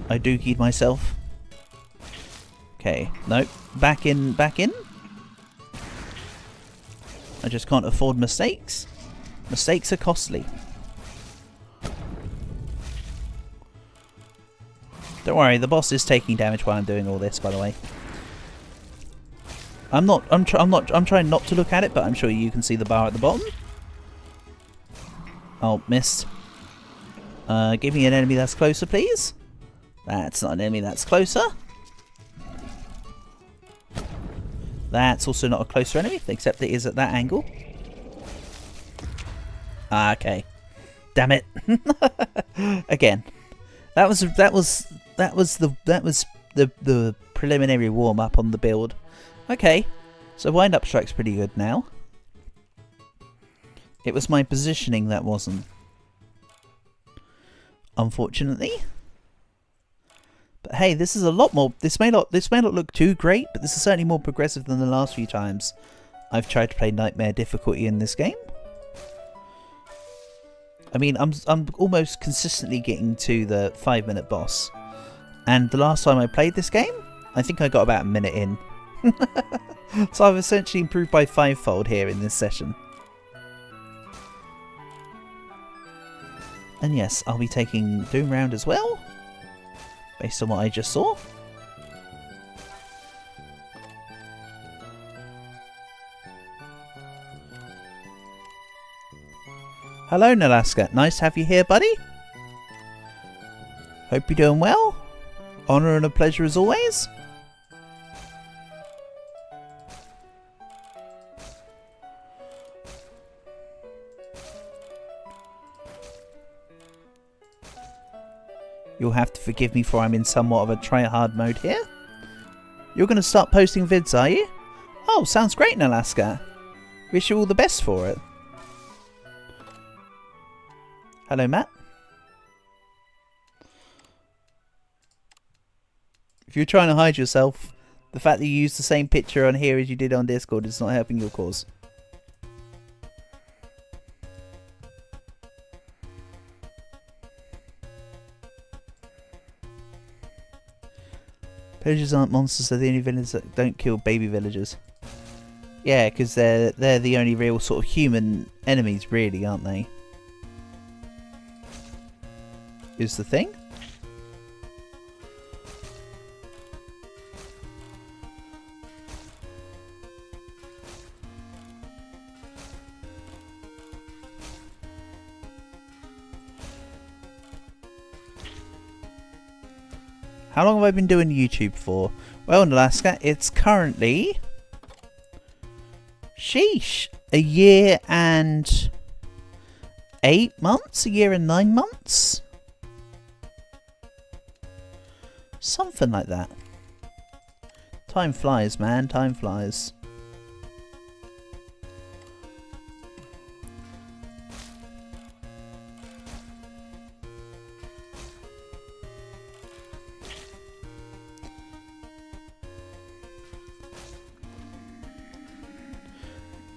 I dookied myself. Okay, nope. Back in, back in. I just can't afford mistakes. Mistakes are costly. Don't worry, the boss is taking damage while I'm doing all this, by the way. I'm trying not to look at it, but I'm sure you can see the bar at the bottom. Oh, missed. Give me an enemy that's closer, please. That's not an enemy that's closer. That's also not a closer enemy, except it is at that angle. Ah, okay. Damn it. Again. That was the preliminary warm up on the build. Okay. So wind up strike's pretty good now. It was my positioning that wasn't. Unfortunately. But hey, this is a lot more. This may not look too great, but this is certainly more progressive than the last few times I've tried to play Nightmare difficulty in this game. I mean, I'm almost consistently getting to the 5-minute boss, and the last time I played this game, I think I got about a minute in. So I've essentially improved by 5-fold here in this session. And yes, I'll be taking Doom round as well, based on what I just saw. Hello, Nalaska. Nice to have you here, buddy. Hope you're doing well. Honor and a pleasure as always. You'll have to forgive me for I'm in somewhat of a try-hard mode here. You're going to start posting vids, are you? Oh, sounds great, Nalaska. Wish you all the best for it. Hello, Matt. If you're trying to hide yourself, the fact that you use the same picture on here as you did on Discord is not helping your cause. Villagers aren't monsters, they're the only villains that don't kill baby villagers. Yeah, because they're the only real sort of human enemies, really, aren't they? Is the thing. How long have I been doing YouTube for? Well, in Alaska, it's currently... sheesh! A year and 8 months? A year and 9 months? Something like that. Time flies, man. Time flies.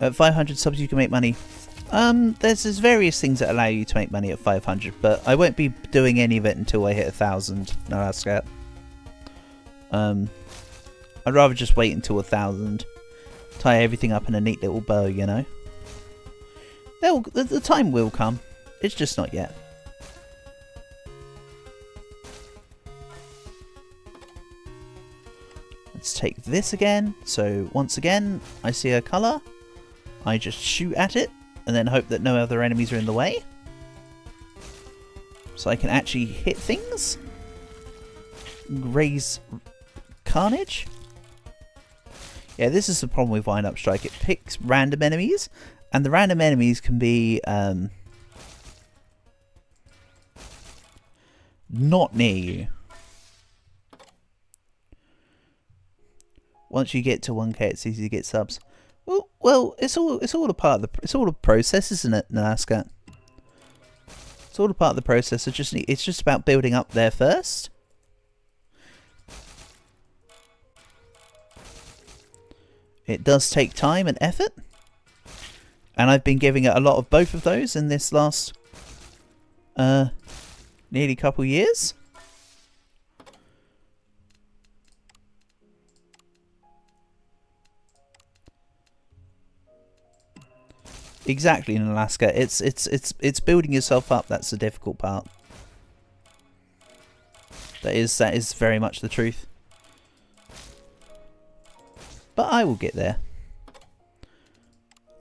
At 500 subs you can make money. There's various things that allow you to make money at 500, but I won't be doing any of it until I hit 1,000. No, that's scat. I'd rather just wait until 1,000. Tie everything up in a neat little bow, you know. The time will come. It's just not yet. Let's take this again. So once again, I see a colour. I just shoot at it and then hope that no other enemies are in the way. So I can actually hit things. Raise carnage. Yeah, this is the problem with Wind Up Strike. It picks random enemies, and the random enemies can be not near you. Once you get to 1k, it's easy to get subs. Well, it's all a part of the process, isn't it, Nalaskat? It's all a part of the process. It's just about building up there first. It does take time and effort, and I've been giving it a lot of both of those in this last nearly couple years. Exactly, in Alaska, it's building yourself up. That's the difficult part. That is very much the truth. But I will get there.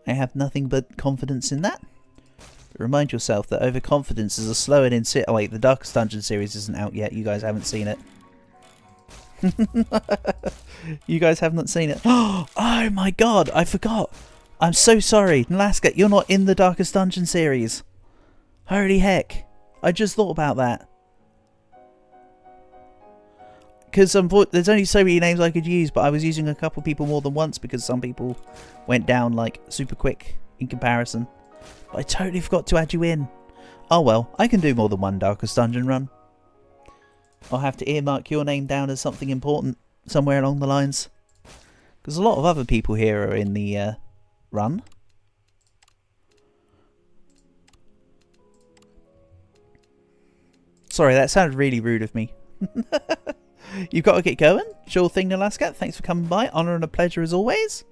I have nothing but confidence in that. But remind yourself that overconfidence is a slow and insist. Oh wait, the Darkest Dungeon series isn't out yet. You guys haven't seen it. You guys have not seen it. Oh my god, I forgot. I'm so sorry, Alaska, you're not in the Darkest Dungeon series. Holy heck. I just thought about that. Because there's only so many names I could use, but I was using a couple people more than once because some people went down like super quick in comparison. But I totally forgot to add you in. Oh well, I can do more than one Darkest Dungeon run. I'll have to earmark your name down as something important somewhere along the lines. Because a lot of other people here are in the run. Sorry, that sounded really rude of me. You've got to get going. Sure thing, Alaska. Thanks for coming by. Honour and a pleasure as always.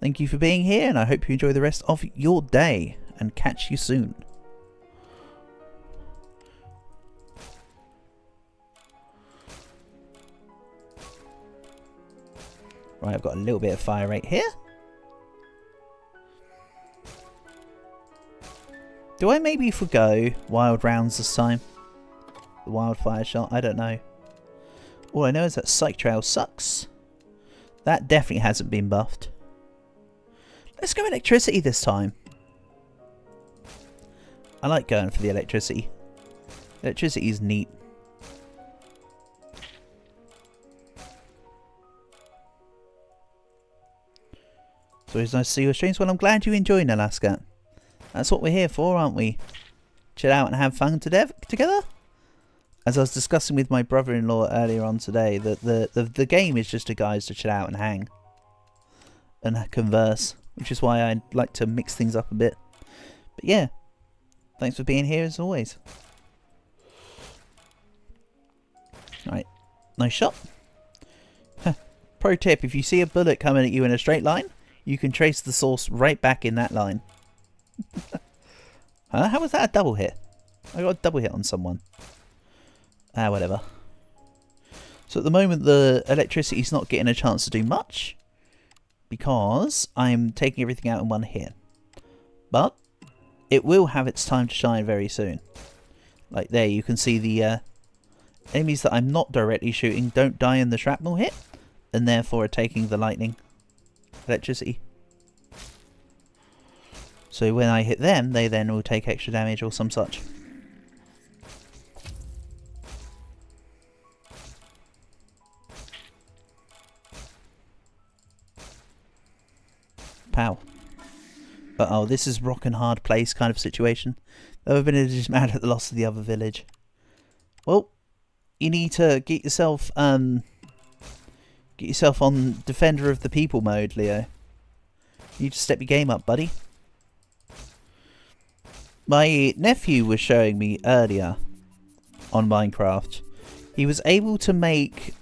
Thank you for being here, and I hope you enjoy the rest of your day. And catch you soon. Right, I've got a little bit of fire rate here. Do I maybe forgo wild rounds this time? The wildfire shot? I don't know. All I know is that Psych Trail sucks. That definitely hasn't been buffed. Let's go electricity this time. I like going for the electricity. Electricity is neat. So it's nice to see your streams. Well, I'm glad you enjoyed, Alaska. That's what we're here for, aren't we? Chill out and have fun together? As I was discussing with my brother-in-law earlier on today, that the game is just a guise to chill out and hang. And converse. Which is why I like to mix things up a bit. But yeah. Thanks for being here as always. Right. Nice shot. Pro tip, if you see a bullet coming at you in a straight line, you can trace the source right back in that line. Huh? How was that a double hit? I got a double hit on someone. Ah, whatever. So at the moment the electricity's not getting a chance to do much because I'm taking everything out in one hit. But it will have its time to shine very soon. Like there, you can see the enemies that I'm not directly shooting don't die in the shrapnel hit and therefore are taking the lightning electricity. So when I hit them, they then will take extra damage or some such. Pow. Uh-oh, this is rock and hard place kind of situation. Though I've been just mad at the loss of the other village. Well, you need to get yourself on Defender of the People mode, Leo. You need to step your game up, buddy. My nephew was showing me earlier on Minecraft. He was able to make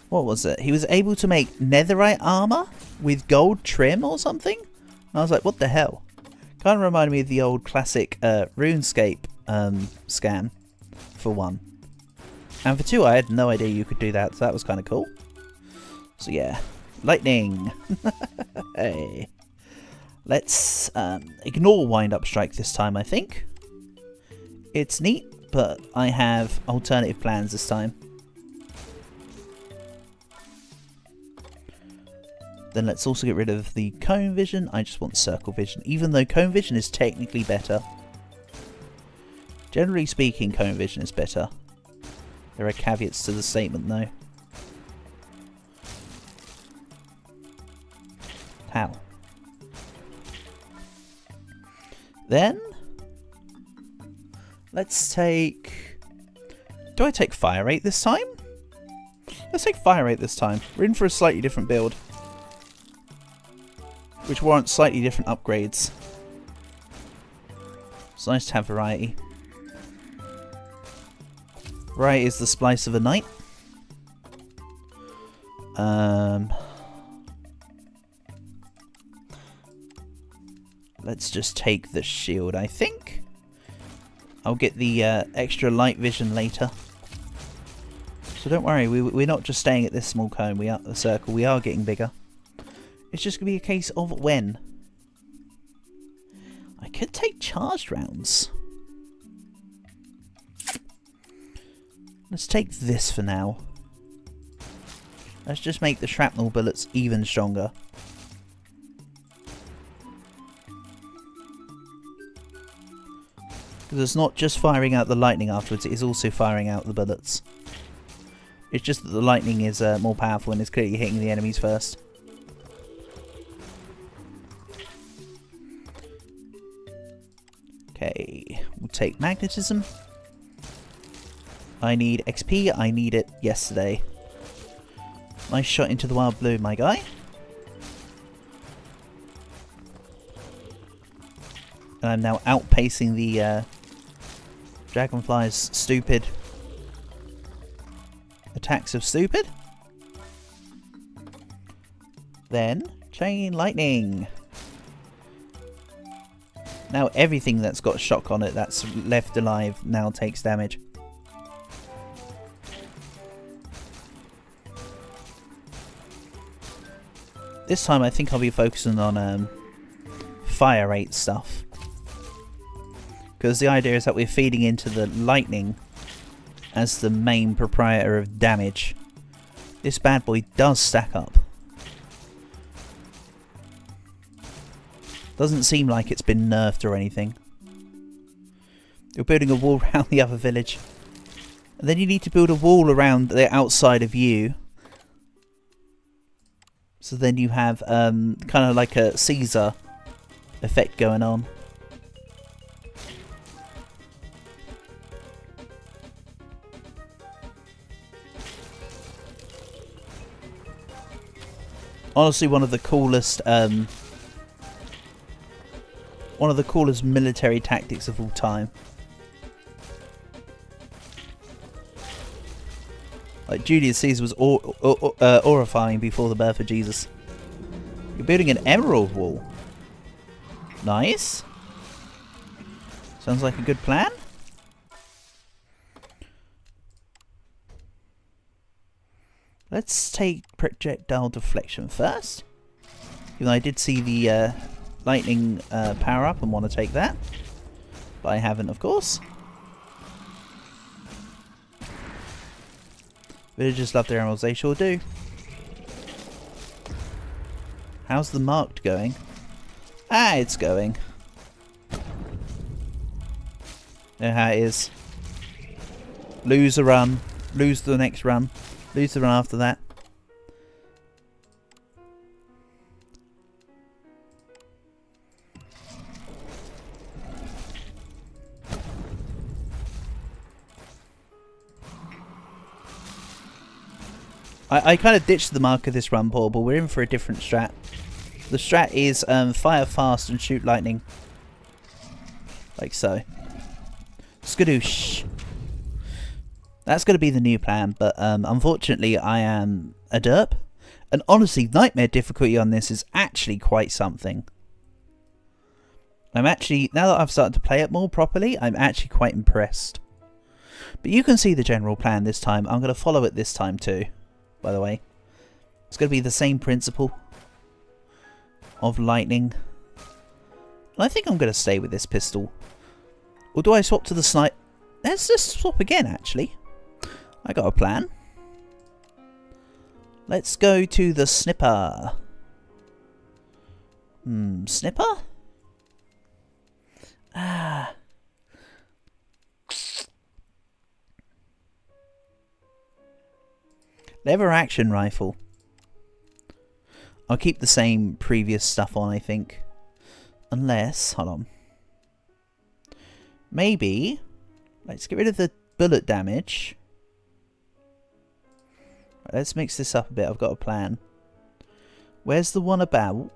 what was it? He was able to make netherite armor with gold trim or something. And I was like, what the hell? Kind of reminded me of the old classic RuneScape scam, for one. And for two, I had no idea you could do that, so that was kind of cool. So yeah, lightning. Hey. Let's ignore Wind Up Strike this time, I think. It's neat, but I have alternative plans this time. Then let's also get rid of the cone vision. I just want circle vision, even though cone vision is technically better. Generally speaking, cone vision is better. There are caveats to the statement though. How? Then let's take... Do I take fire rate this time? Let's take fire rate this time. We're in for a slightly different build, which warrants slightly different upgrades. It's nice to have variety. Variety is the splice of a knight. Let's just take the shield, I think. I'll get the extra light vision later. So don't worry, we're not just staying at this small cone, we are the circle, we are getting bigger. It's just going to be a case of when. I could take charged rounds. Let's take this for now. Let's just make the shrapnel bullets even stronger. Because it's not just firing out the lightning afterwards, it is also firing out the bullets. It's just that the lightning is more powerful and is clearly hitting the enemies first. Okay, we'll take magnetism. I need XP, I need it yesterday. Nice shot into the wild blue, my guy. And I'm now outpacing the dragonfly's stupid attacks of stupid. Then, chain lightning. Now everything that's got shock on it that's left alive now takes damage. This time I think I'll be focusing on fire rate stuff. Because the idea is that we're feeding into the lightning as the main proprietor of damage. This bad boy does stack up. Doesn't seem like it's been nerfed or anything. You're building a wall around the other village. And then you need to build a wall around the outside of you. So then you have kind of like a Caesar effect going on. Honestly, one of the coolest military tactics of all time. Like Julius Caesar was horrifying before the birth of Jesus. You're building an emerald wall. Nice. Sounds like a good plan. Let's take projectile deflection first. Even though I did see the lightning power up and want to take that. But I haven't, of course. Villagers love their emeralds, they sure do. How's the marked going? Ah, it's going. Know how it is. Lose a run. Lose the next run. Lose the run after that. I kind of ditched the marker this run, Paul, but we're in for a different strat. The strat is fire fast and shoot lightning. Like so. Skadoosh. That's going to be the new plan, but unfortunately I am a derp. And honestly, nightmare difficulty on this is actually quite something. I'm actually, now that I've started to play it more properly, I'm actually quite impressed. But you can see the general plan this time. I'm going to follow it this time too, by the way. It's going to be the same principle of lightning. And I think I'm going to stay with this pistol. Or do I swap to the snipe? Let's just swap again, actually. I got a plan. Let's go to the snipper. Snipper? Ah. Lever action rifle. I'll keep the same previous stuff on, I think. Unless, hold on. Maybe, let's get rid of the bullet damage. Right, let's mix this up a bit, I've got a plan. Where's the one about?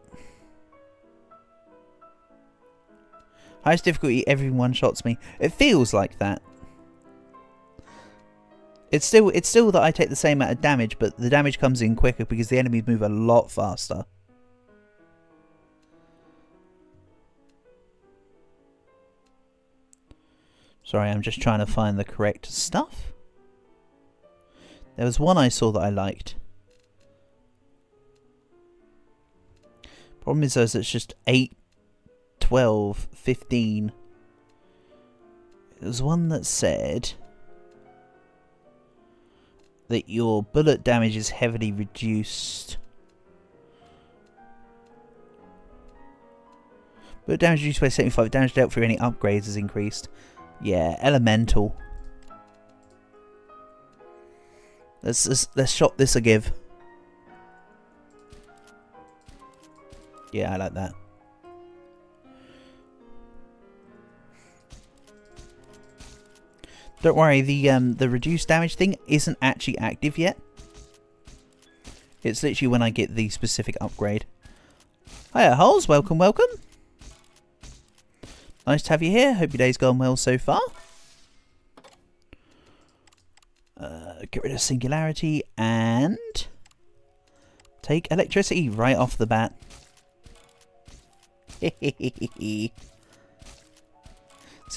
Highest difficulty, everyone shots me. It feels like that. It's still that I take the same amount of damage, but the damage comes in quicker because the enemies move a lot faster. Sorry, I'm just trying to find the correct stuff. There was one I saw that I liked. Problem is, though, it's just 8, 12, 15. There was one that said that your bullet damage is heavily reduced. Bullet damage reduced by 75. Damage dealt through any upgrades is increased. Yeah, elemental. Let's shot this a give. Yeah, I like that. Don't worry, the reduced damage thing isn't actually active yet. It's literally when I get the specific upgrade. Hiya, Holes. Welcome, welcome. Nice to have you here. Hope your day's gone well so far. Get rid of singularity and take electricity right off the bat. So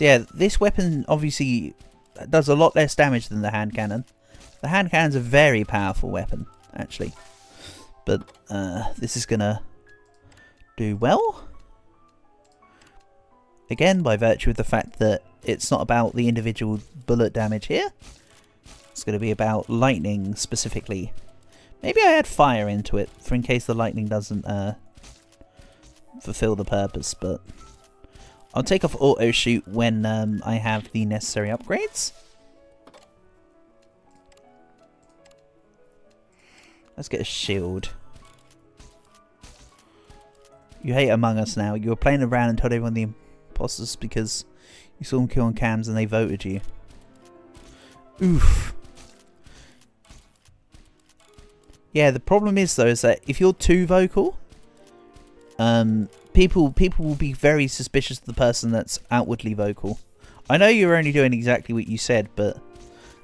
yeah, this weapon obviously does a lot less damage than the hand cannon. The hand cannon's a very powerful weapon, actually. But this is gonna do well. Again, by virtue of the fact that it's not about the individual bullet damage here. It's going to be about lightning specifically. Maybe I add fire into it for in case the lightning doesn't fulfill the purpose, but I'll take off auto shoot when I have the necessary upgrades. Let's get a shield. You hate Among Us now. You were playing around and told everyone the imposters because you saw them kill on cams and they voted you. Oof. Yeah, the problem is though is that if you're too vocal, people will be very suspicious of the person that's outwardly vocal. I know you're only doing exactly what you said, but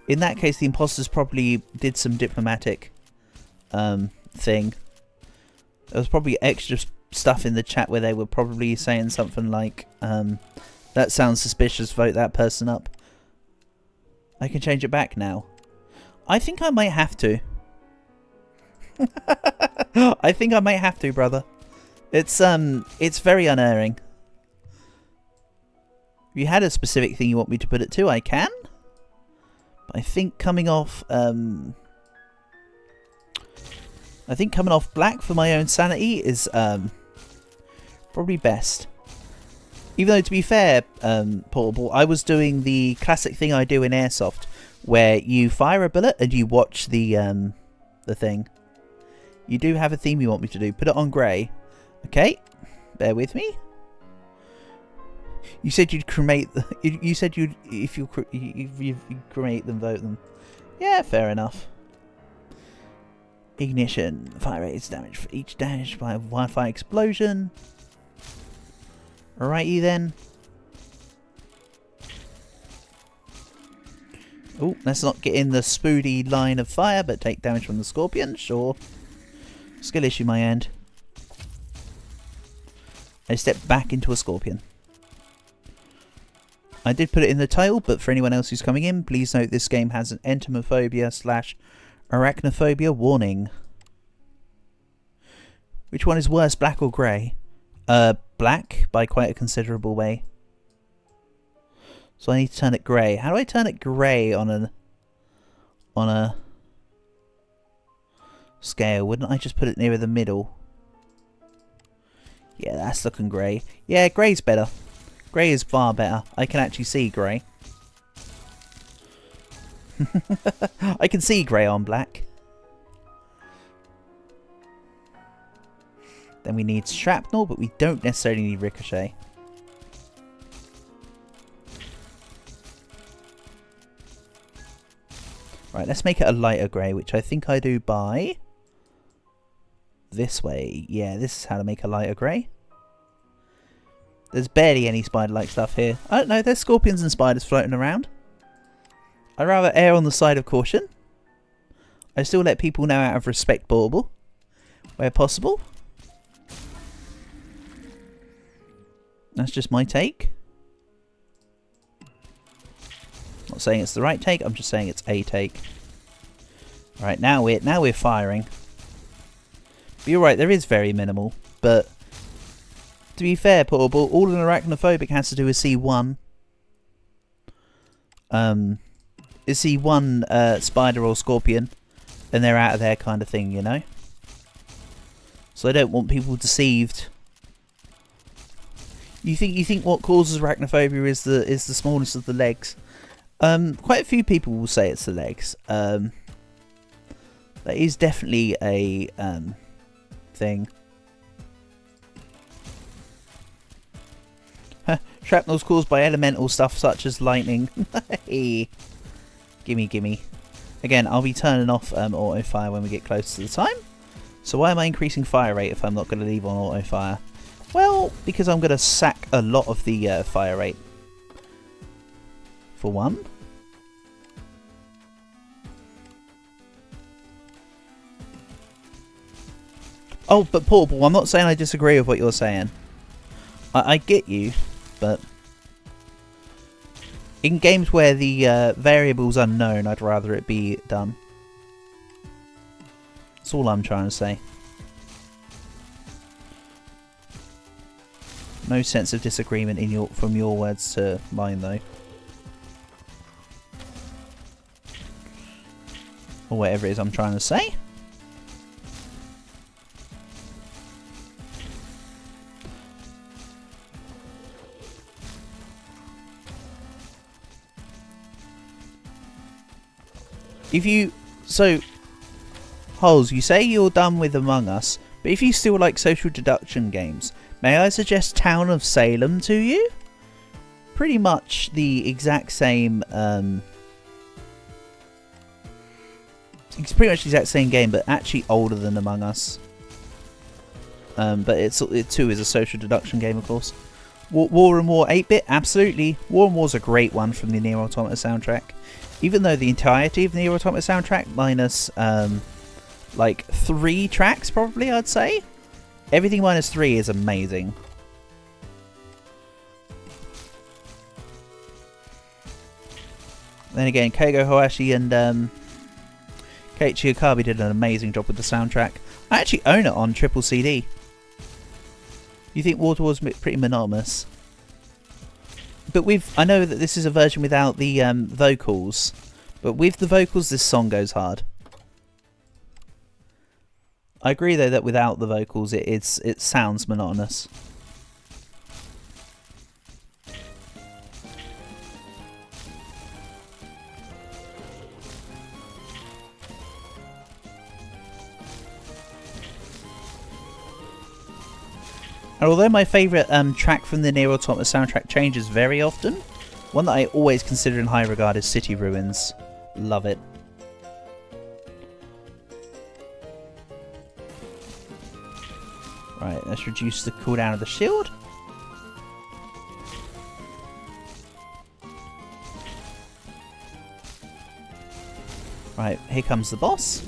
in that case the imposters probably did some diplomatic thing. There was probably extra stuff in the chat where they were probably saying something like, that sounds suspicious, vote that person up. I can change it back now. I think I might have to. I think I might have to, brother. It's very unerring. If you had a specific thing you want me to put it to, I can. But I think coming off black for my own sanity is probably best. Even though, to be fair, Portable, I was doing the classic thing I do in Airsoft, where you fire a bullet and you watch the thing. You do have a theme you want me to do. Put it on grey. Okay, bear with me. You said you'd cremate. You said you'd if you cremate them, vote them. Yeah, fair enough. Ignition. Fire rates damage for each damage by a wildfire explosion. Alrighty then. Oh, let's not get in the spoody line of fire, but take damage from the scorpion. Sure. Skill issue my end. I step back into a scorpion. I did put it in the title, but for anyone else who's coming in, please note this game has an entomophobia/arachnophobia warning. Which one is worse, black or grey? Black by quite a considerable way. So I need to turn it grey. How do I turn it grey on a scale? Wouldn't I just put it nearer the middle? Yeah, that's looking grey. Yeah, grey's better. Grey is far better. I can actually see grey. I can see grey on black. Then we need shrapnel, but we don't necessarily need ricochet. Right, let's make it a lighter grey, which I think I do by this way. Yeah, this is how to make a lighter grey. There's barely any spider-like stuff here. I don't know, there's scorpions and spiders floating around. I'd rather err on the side of caution. I still let people know out of respect, Bauble, where possible. That's just my take. Not saying it's the right take, I'm just saying it's a take. Right, now we're firing. But you're right, there is very minimal, but to be fair, Portable, all an arachnophobic has to do is see one spider or scorpion and they're out of there kind of thing, you know? So I don't want people deceived. You think what causes arachnophobia is the smallness of the legs? Quite a few people will say it's the legs. That is definitely a thing. Shrapnel's caused by elemental stuff such as lightning. Gimme. Again, I'll be turning off auto fire when we get close to the time. So why am I increasing fire rate if I'm not going to leave on auto fire? Well, because I'm going to sack a lot of the fire rate. For one. Oh, but Portable, I'm not saying I disagree with what you're saying. I get you, but in games where the variable's unknown, I'd rather it be done. That's all I'm trying to say. No sense of disagreement in from your words to mine, though. Or whatever it is I'm trying to say. So, Holes, you say you're done with Among Us, but if you still like social deduction games, may I suggest Town of Salem to you? Pretty much the exact same, it's pretty much the exact same game, but actually older than Among Us. But it too is a social deduction game, of course. War and War 8-bit, absolutely. War and War's a great one from the Nier Automata soundtrack. Even though the entirety of the Nier Automata soundtrack, minus like 3 tracks probably, I'd say. Everything minus 3 is amazing. Then again, Keigo Hoashi and Keiichi Okabe did an amazing job with the soundtrack. I actually own it on triple CD. You think Water War's pretty monotonous? But I know that this is a version without the vocals, but with the vocals this song goes hard. I agree though that without the vocals it sounds monotonous. And although my favourite track from the Nier Automata soundtrack changes very often, one that I always consider in high regard is City Ruins. Love it. Right, let's reduce the cooldown of the shield. Right, here comes the boss.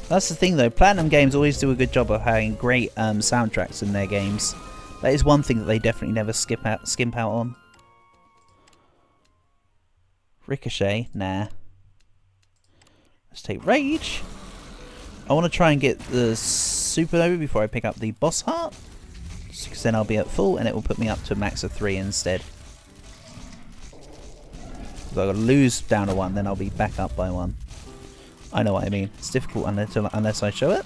That's the thing though, Platinum Games always do a good job of having great soundtracks in their games. That is one thing that they definitely never skimp out on. Ricochet? Nah. Let's take Rage. I want to try and get the Supernova before I pick up the Boss Heart. Because then I'll be at full and it will put me up to a max of 3 instead. So I'll lose down to 1, then I'll be back up by 1. I know what I mean. It's difficult unless I show it.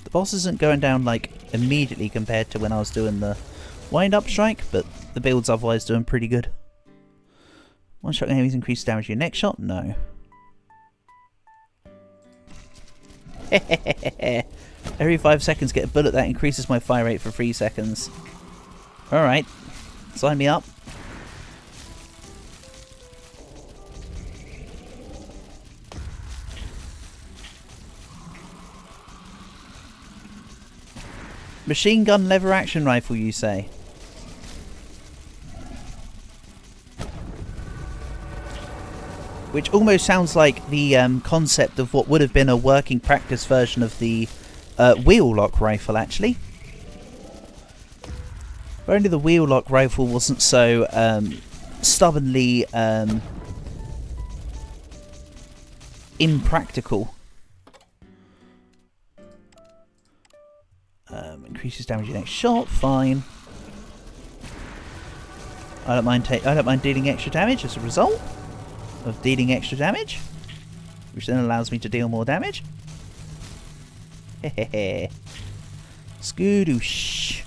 The boss isn't going down like immediately compared to when I was doing the wind-up strike, but the build's otherwise doing pretty good. One shot enemies increase damage to your next shot? No. Every 5 seconds get a bullet that increases my fire rate for 3 seconds. Alright. Sign me up. Machine gun lever action rifle, you say? Which almost sounds like the concept of what would have been a working practice version of the wheel lock rifle, actually. If only the wheel lock rifle wasn't so stubbornly impractical. Increases damage in next shot, fine. I don't mind dealing extra damage as a result of dealing extra damage, which then allows me to deal more damage. Hehehe. Skadoosh.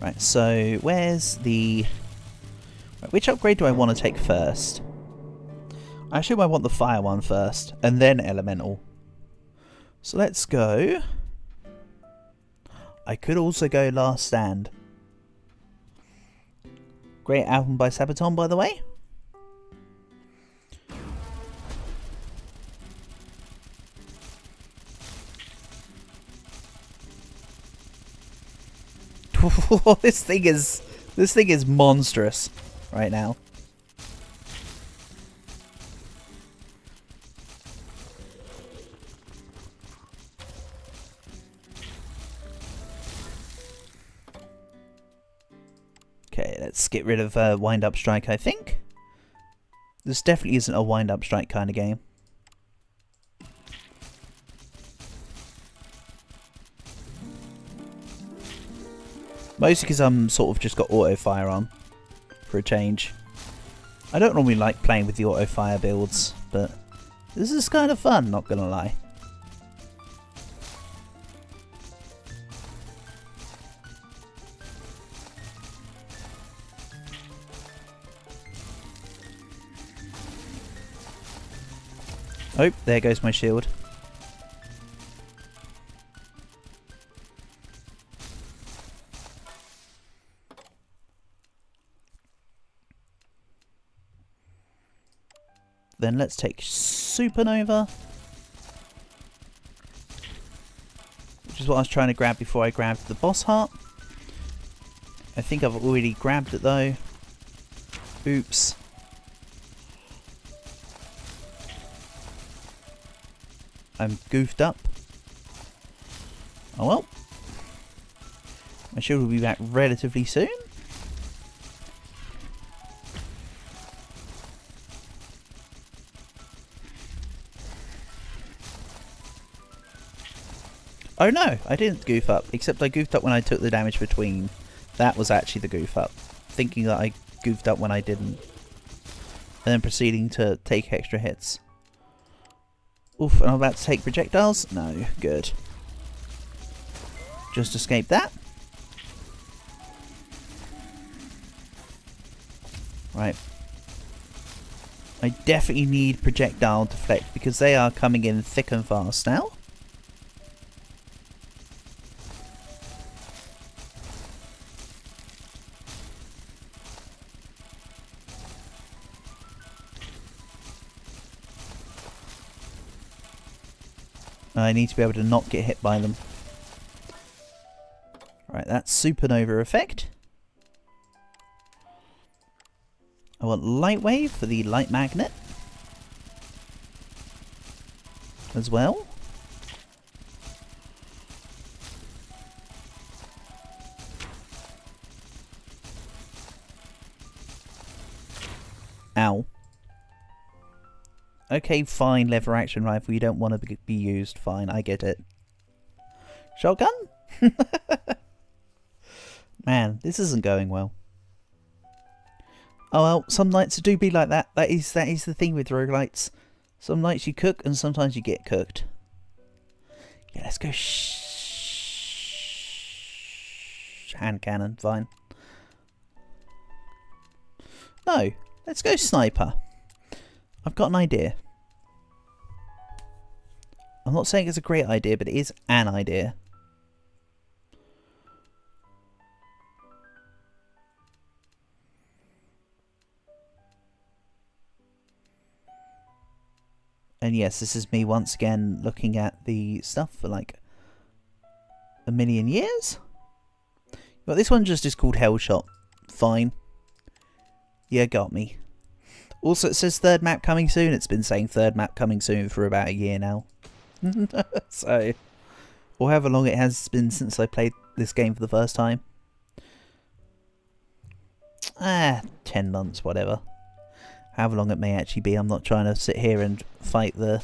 Right, so where's the... Right, which upgrade do I want to take first? I assume I want the fire one first, and then elemental. So let's go... I could also go Last Stand. Great album by Sabaton, by the way. This thing is monstrous right now. Okay, let's get rid of wind-up strike, I think. This definitely isn't a wind-up strike kind of game. Mostly because I'm sort of just got auto-fire on, for a change. I don't normally like playing with the auto-fire builds, but this is kind of fun, not gonna lie. Oh, there goes my shield. Then let's take Supernova, which is what I was trying to grab before I grabbed the boss heart. I think I've already grabbed it though. Oops. I'm goofed up. Oh well. My shield will be back relatively soon. Oh no, I didn't goof up, except I goofed up when I took the damage between. That was actually the goof up. Thinking that I goofed up when I didn't. And then proceeding to take extra hits. Oof, and I'm about to take projectiles? No, good. Just escape that. Right. I definitely need projectile deflect because they are coming in thick and fast now. I need to be able to not get hit by them. Right, that's Supernova effect. I want Light Wave for the light magnet as well. Ow. Okay, fine, lever action rifle. You don't want to be used. Fine, I get it. Shotgun? Man, this isn't going well. Oh well, some nights do be like that. That is the thing with roguelites. Some nights you cook and sometimes you get cooked. Yeah, let's go hand cannon, fine. No, let's go sniper. I've got an idea. I'm not saying it's a great idea, but it is an idea. And yes, this is me once again looking at the stuff for like a million years. Well, this one just is called Hellshot. Fine. Yeah, got me. Also, it says third map coming soon. It's been saying third map coming soon for about a year now. So, or however long it has been since I played this game for the first time. 10 months, whatever. However long it may actually be. I'm not trying to sit here and fight the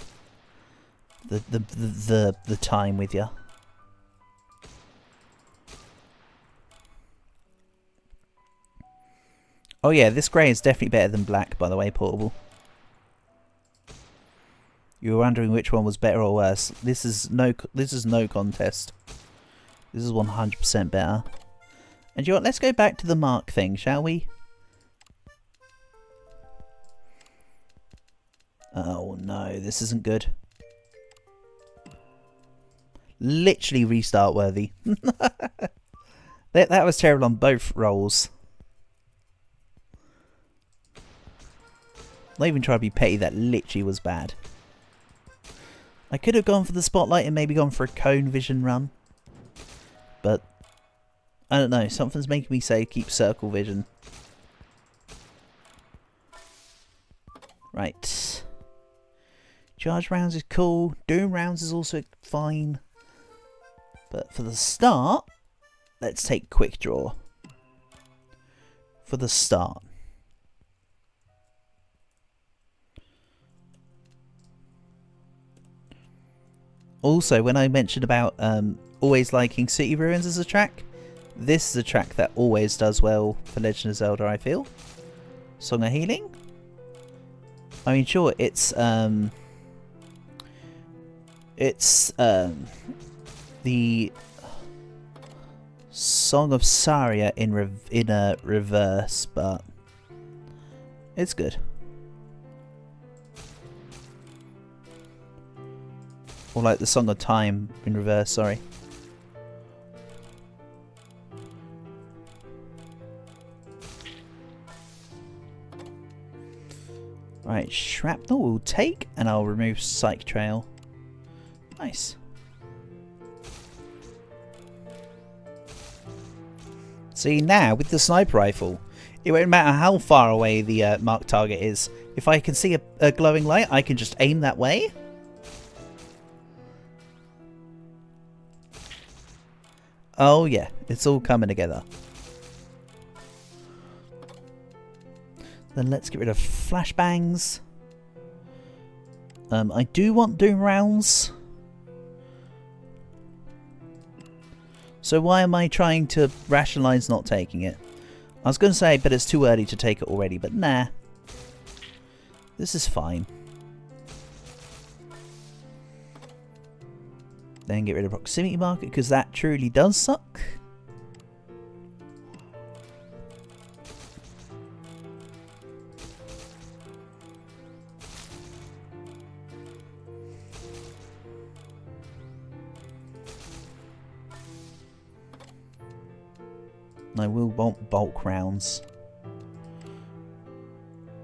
time with you. Oh yeah, this grey is definitely better than black, by the way, Portable. You were wondering which one was better or worse. This is no contest. This is 100% better. And you know what? Let's go back to the mark thing, shall we? Oh no, this isn't good. Literally restart worthy. That was terrible on both rolls. Not even trying to be petty, that literally was bad. I could have gone for the spotlight and maybe gone for a cone vision run. But, I don't know, something's making me say keep circle vision. Right. Charge rounds is cool. Doom rounds is also fine. But for the start, let's take quick draw. For the start. Also, when I mentioned about always liking City Ruins as a track, this is a track that always does well for Legend of Zelda, I feel. Song of Healing? I mean, sure, it's the Song of Saria in a reverse, but it's good. Or like the Song of Time in reverse, sorry. Right, Shrapnel will take, and I'll remove Psych Trail. Nice. See, now, with the sniper rifle, it won't matter how far away the marked target is. If I can see a glowing light, I can just aim that way. Oh yeah, it's all coming together. Then let's get rid of flashbangs. I do want Doom rounds. So why am I trying to rationalise not taking it? I was going to say, but it's too early to take it already, but nah. This is fine. Then get rid of proximity market, because that truly does suck. I will want bulk rounds.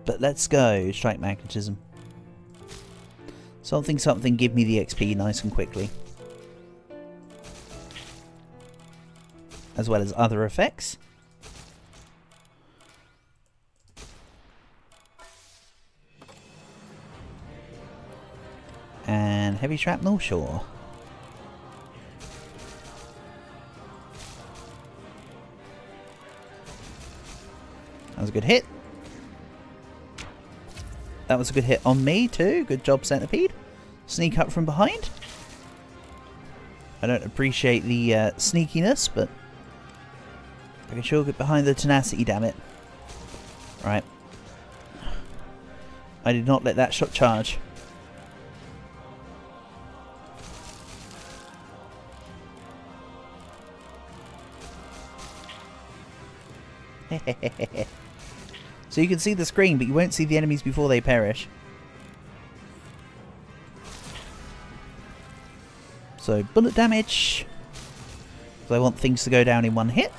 But let's go. Strike magnetism. Something, give me the XP nice and quickly. As well as other effects. And heavy shrapnel, sure. That was a good hit. that was a good hit on me too. Good job, Centipede. Sneak up from behind. I don't appreciate the sneakiness, but I can sure get behind the tenacity, damn it. Right. I did not let that shot charge. So you can see the screen, but you won't see the enemies before they perish. So, bullet damage. So I want things to go down in one hit.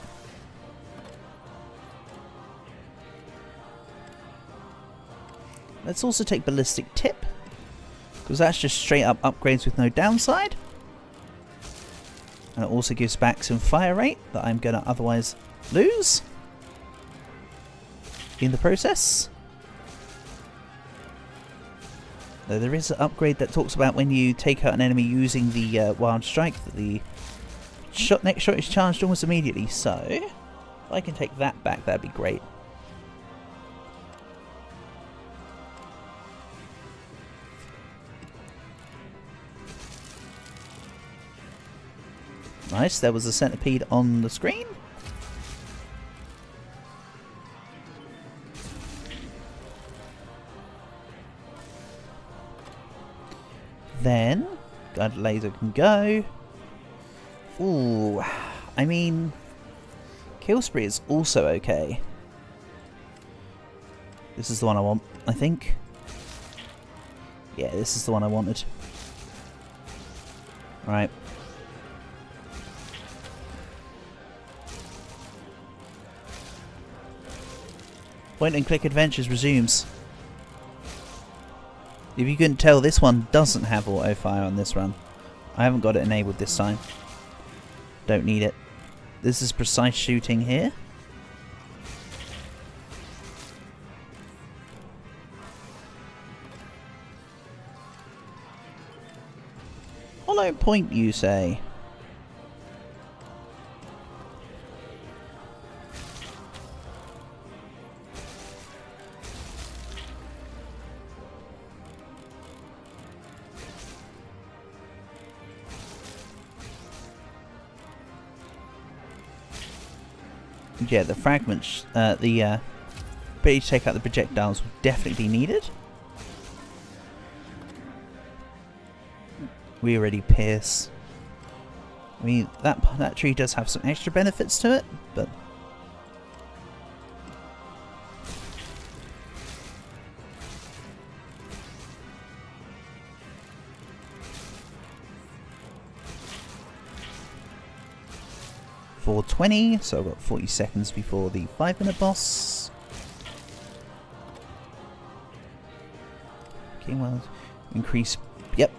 Let's also take ballistic tip, because that's just straight up upgrades with no downside. And it also gives back some fire rate that I'm going to otherwise lose in the process. Though there is an upgrade that talks about when you take out an enemy using the wild strike, that the next shot is charged almost immediately. So if I can take that back, that'd be great. Nice, there was a centipede on the screen. Then, guided laser can go. Ooh, I mean, kill spree is also okay. This is the one I want, I think. Yeah, this is the one I wanted. Right. Point and click adventures resumes. If you couldn't tell, this one doesn't have auto fire on this run. I haven't got it enabled this time. Don't need it. This is precise shooting here. Hollow point, you say? Yeah, the fragments, the ability to take out the projectiles would definitely be needed. We already pierce. I mean, that tree does have some extra benefits to it, but .420, so I've got 40 seconds before the 5-minute boss. Okay, well, increase. Yep.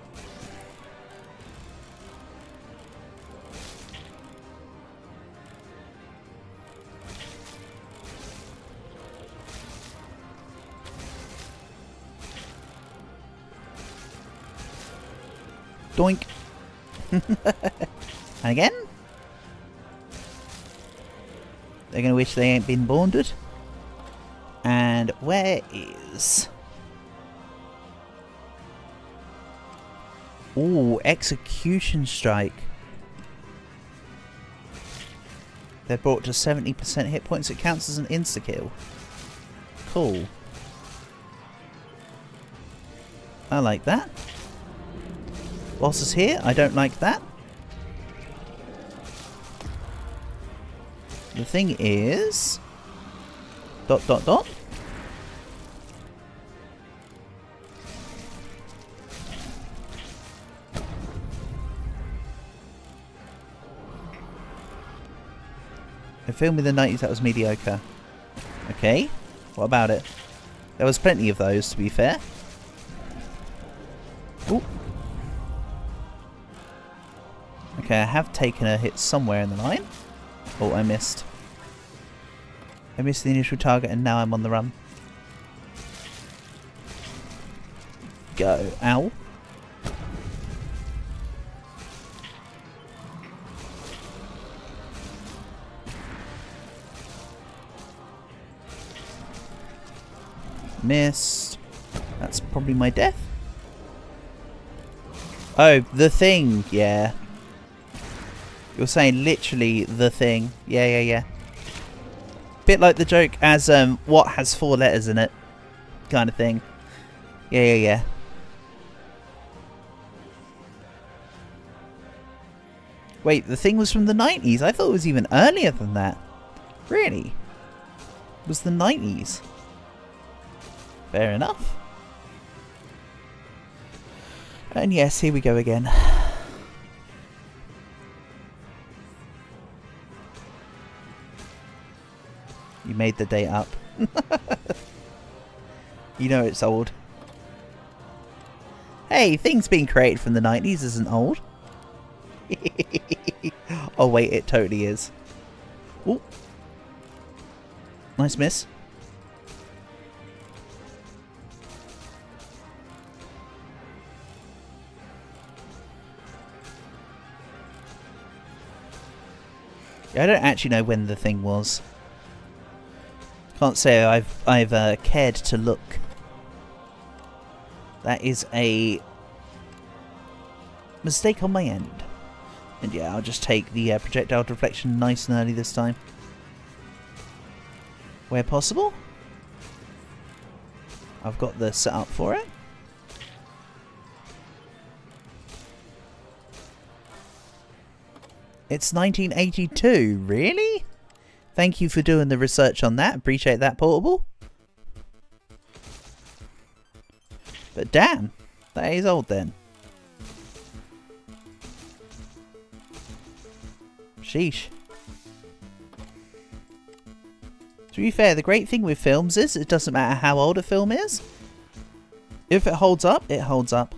Doink. And again. They're going to wish they ain't been bonded. And where is... Ooh, execution strike. They're brought to 70% hit points. It counts as an insta-kill. Cool. I like that. Boss is here. I don't like that. The thing is... ... A film in the 90s that was mediocre. Okay, what about it? There was plenty of those, to be fair. Ooh. Okay, I have taken a hit somewhere in the line. Oh, I missed. I missed the initial target and now I'm on the run. Go. Ow. Missed. That's that's probably my death. Oh, the thing, yeah. You're saying literally the thing. Yeah. Bit like the joke as what has 4 letters in it kind of thing. Yeah. Wait, the thing was from the 90s? I thought it was even earlier than that. Really? It was the 90s. Fair enough. And yes, here we go again. You made the date up. You know it's old. Hey, things being created from the 90s isn't old. Oh wait, it totally is. Ooh. Nice miss. Yeah, I don't actually know when the thing was. Can't say I've cared to look. That is a mistake on my end. And yeah, I'll just take the projectile deflection nice and early this time. Where possible. I've got the setup for it. It's 1982, really? Thank you for doing the research on that. Appreciate that, Portable. But damn, that is old then. Sheesh. To be fair, the great thing with films is it doesn't matter how old a film is. If it holds up, it holds up.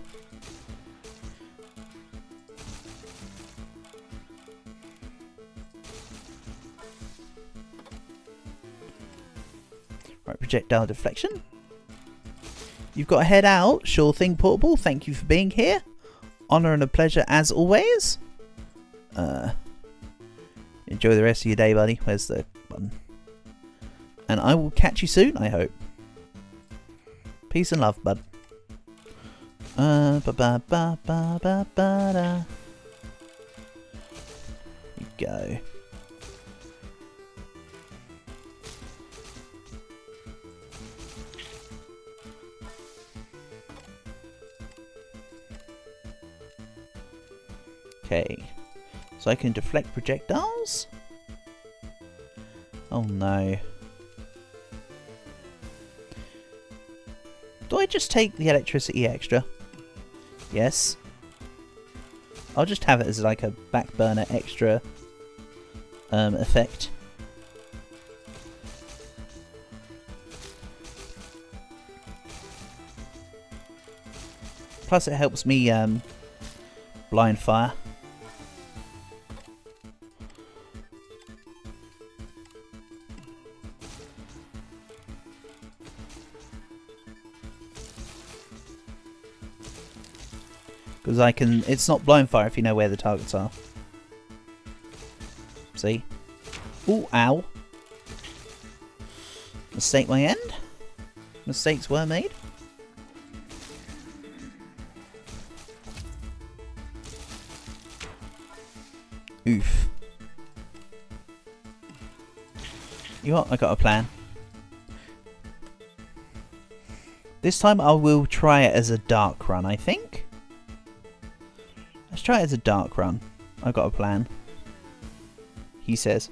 Right, projectile deflection. You've got to head out. Sure thing, Portable. Thank you for being here. Honour and a pleasure as always. Enjoy the rest of your day, buddy. Where's the button? And I will catch you soon, I hope. Peace and love, bud. Here we go. Okay, so I can deflect projectiles? Oh no. Do I just take the electricity extra? Yes. I'll just have it as like a back burner extra effect. Plus it helps me blind fire. Because I can... It's not blind fire if you know where the targets are. See? Ooh, ow. Mistake my end. Mistakes were made. Oof. You know what? I got a plan. This time I will try it as a dark run, I think. Let's try it as a dark run. I've got a plan. He says.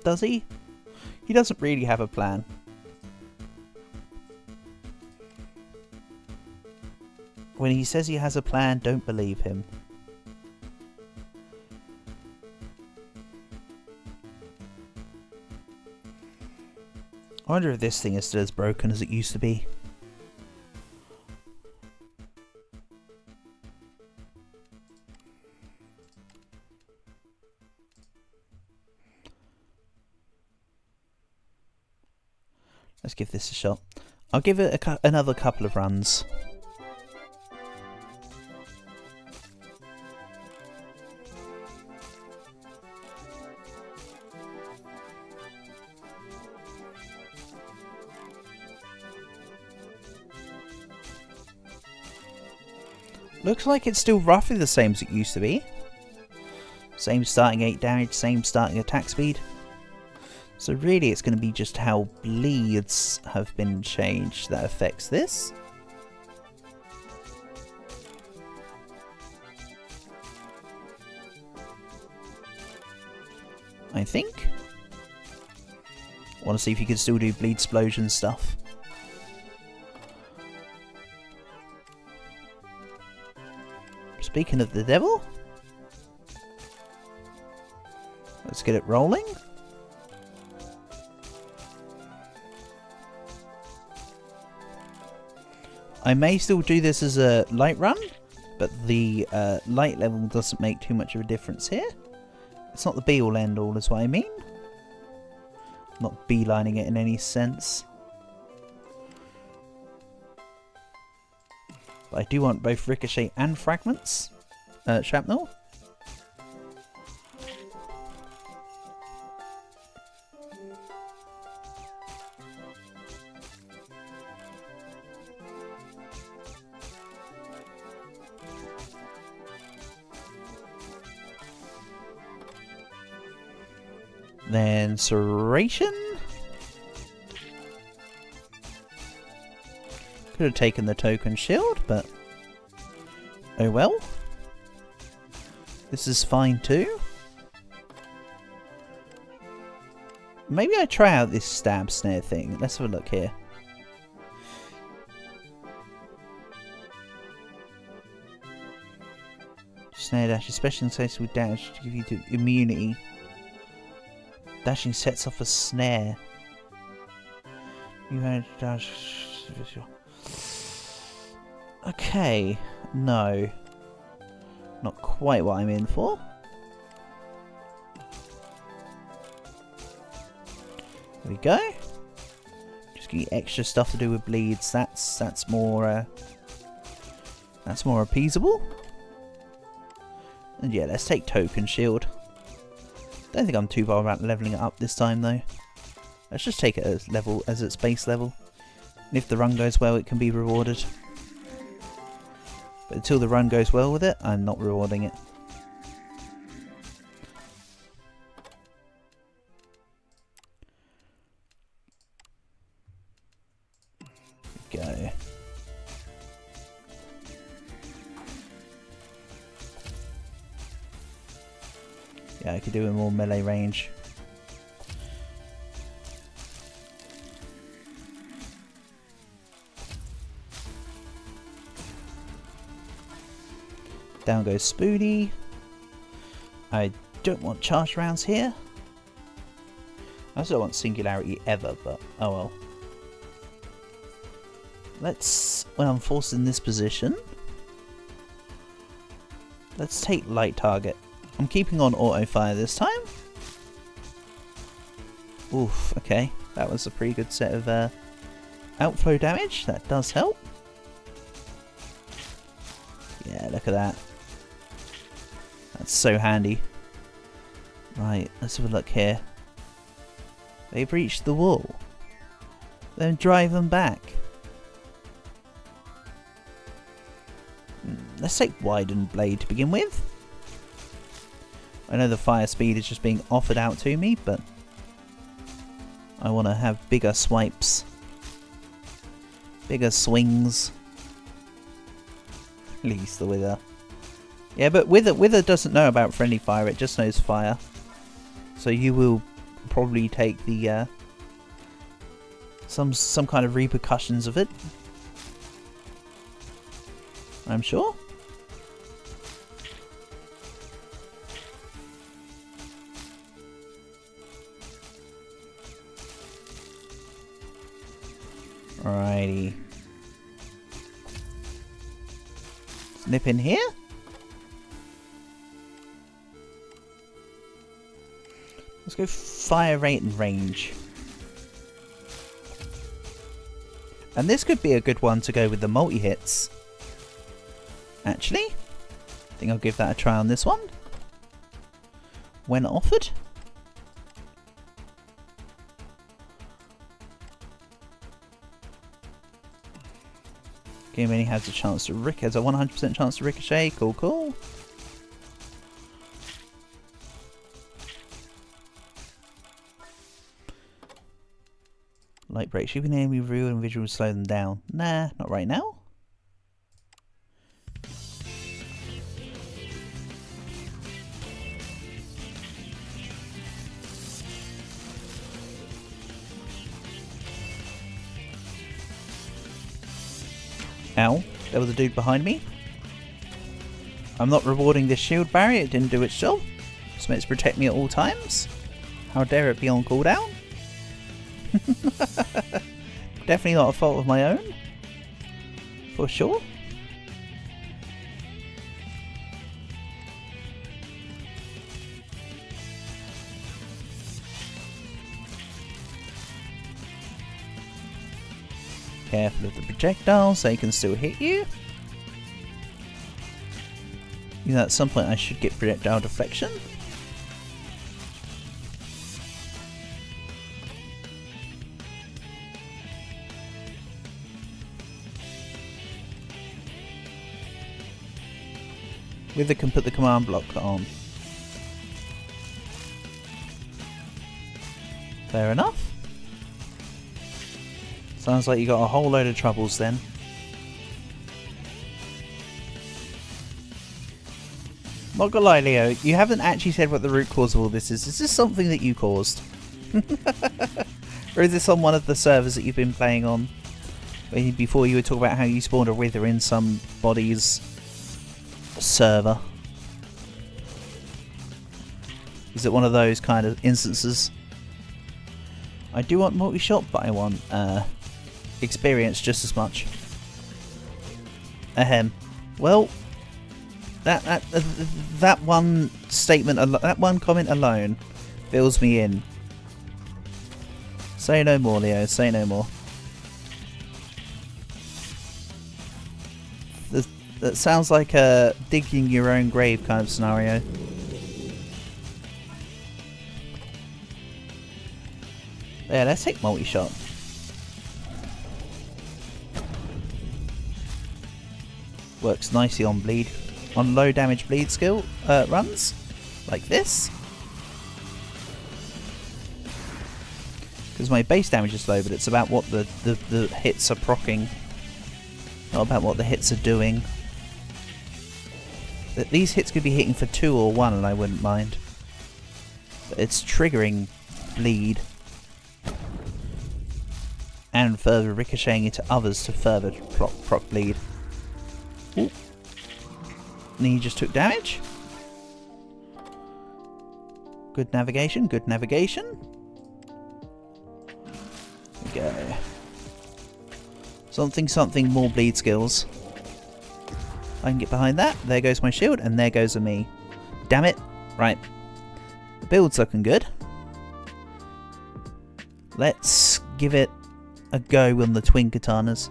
Does he? He doesn't really have a plan. When he says he has a plan, don't believe him. I wonder if this thing is still as broken as it used to be. Let's give this a shot. I'll give it another couple of runs. Looks like it's still roughly the same as it used to be. Same starting 8 damage, same starting attack speed. So really it's going to be just how bleeds have been changed that affects this. I think. Want to see if you can still do bleed explosion stuff. Speaking of the devil, let's get it rolling. I may still do this as a light run, but the light level doesn't make too much of a difference here. It's not the be-all end-all is what I mean. I'm not beelining it in any sense. But I do want both ricochet and fragments. Shrapnel. Then Serration. Could have taken the token shield, but oh well. This is fine too. Maybe I try out this stab snare thing. Let's have a look here. Snare dash, especially in cases with dash to give you the immunity. Dashing sets off a snare. You had dash. Okay, no. Not quite what I'm in for. There we go. Just get extra stuff to do with bleeds. That's more appeasable. And yeah, let's take token shield. Don't think I'm too far about leveling it up this time though. Let's just take it as its base level. And if the run goes well, it can be rewarded. But until the run goes well with it, I'm not rewarding it. Go. Yeah, I could do a more melee range. Down goes Spoody. I don't want charge rounds here. I also don't want singularity ever, but oh well. Let's, when I'm forced in this position, let's take light target. I'm keeping on auto fire this time. Oof, okay. That was a pretty good set of outflow damage. That does help. Yeah, look at that. That's so handy. Right, let's have a look here. They've reached the wall. Then drive them back. Let's take Widened Blade to begin with. I know the fire speed is just being offered out to me, but I want to have bigger swipes. Bigger swings. Release the Wither. Yeah, but Wither doesn't know about friendly fire, it just knows fire. So you will probably take the some kind of repercussions of it. I'm sure. Alrighty. Nip in here. Let's go fire rate and range. And this could be a good one to go with the multi-hits. Actually, I think I'll give that a try on this one. When offered. Game only has a chance to has a 100% chance to ricochet. Cool, cool. Light break. Shooting the enemy real and visual slow them down. Nah, not right now. Ow, there was a dude behind me. I'm not rewarding this shield barrier, it didn't do its job. It's meant to protect me at all times. How dare it be on cooldown? Definitely not a fault of my own. For sure. Careful of the projectiles, they can still hit you. You know, at some point I should get projectile deflection. Wither can put the command block on. Fair enough. Sounds like you got a whole load of troubles then. Not gonna lie, Leo, you haven't actually said what the root cause of all this is. Is this something that you caused? Or is this on one of the servers that you've been playing on? Before you were talking about how you spawned a wither in somebody's server. Is it one of those kind of instances? I do want multi-shot, but I want experience just as much. Ahem. Well, that one statement, that one comment alone, fills me in. Say no more, Leo. Say no more. That sounds like a digging your own grave kind of scenario. Yeah, let's take multi-shot. Works nicely on bleed, on low damage bleed skill runs, like this. Because my base damage is low, but it's about what the hits are proccing, not about what the hits are doing. These hits could be hitting for 2 or 1 and I wouldn't mind. But it's triggering bleed. And further ricocheting into others to further proc bleed. Ooh. And he just took damage. Good navigation, good navigation. There we go. Something more bleed skills. I can get behind that. There goes my shield, and there goes a me. Damn it. Right. The build's looking good. Let's give it a go on the twin katanas.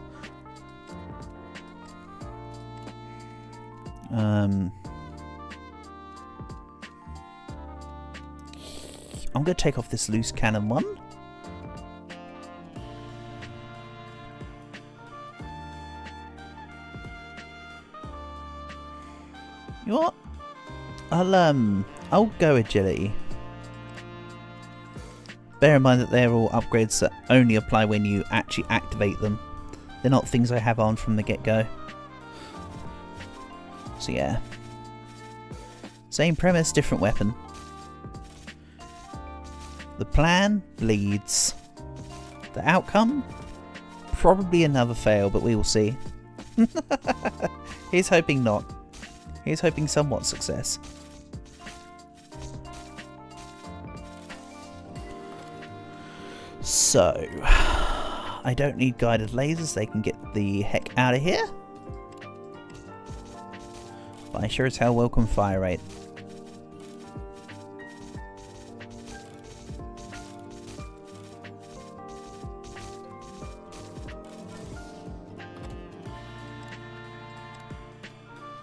I'm going to take off this loose cannon one. You know what? I'll go agility. Bear in mind that they're all upgrades that only apply when you actually activate them. They're not things I have on from the get-go. So yeah. Same premise, different weapon. The plan bleeds. The outcome? Probably another fail, but we will see. He's hoping not. He's hoping somewhat success. So, I don't need guided lasers, they can get the heck out of here. But I sure as hell welcome fire rate.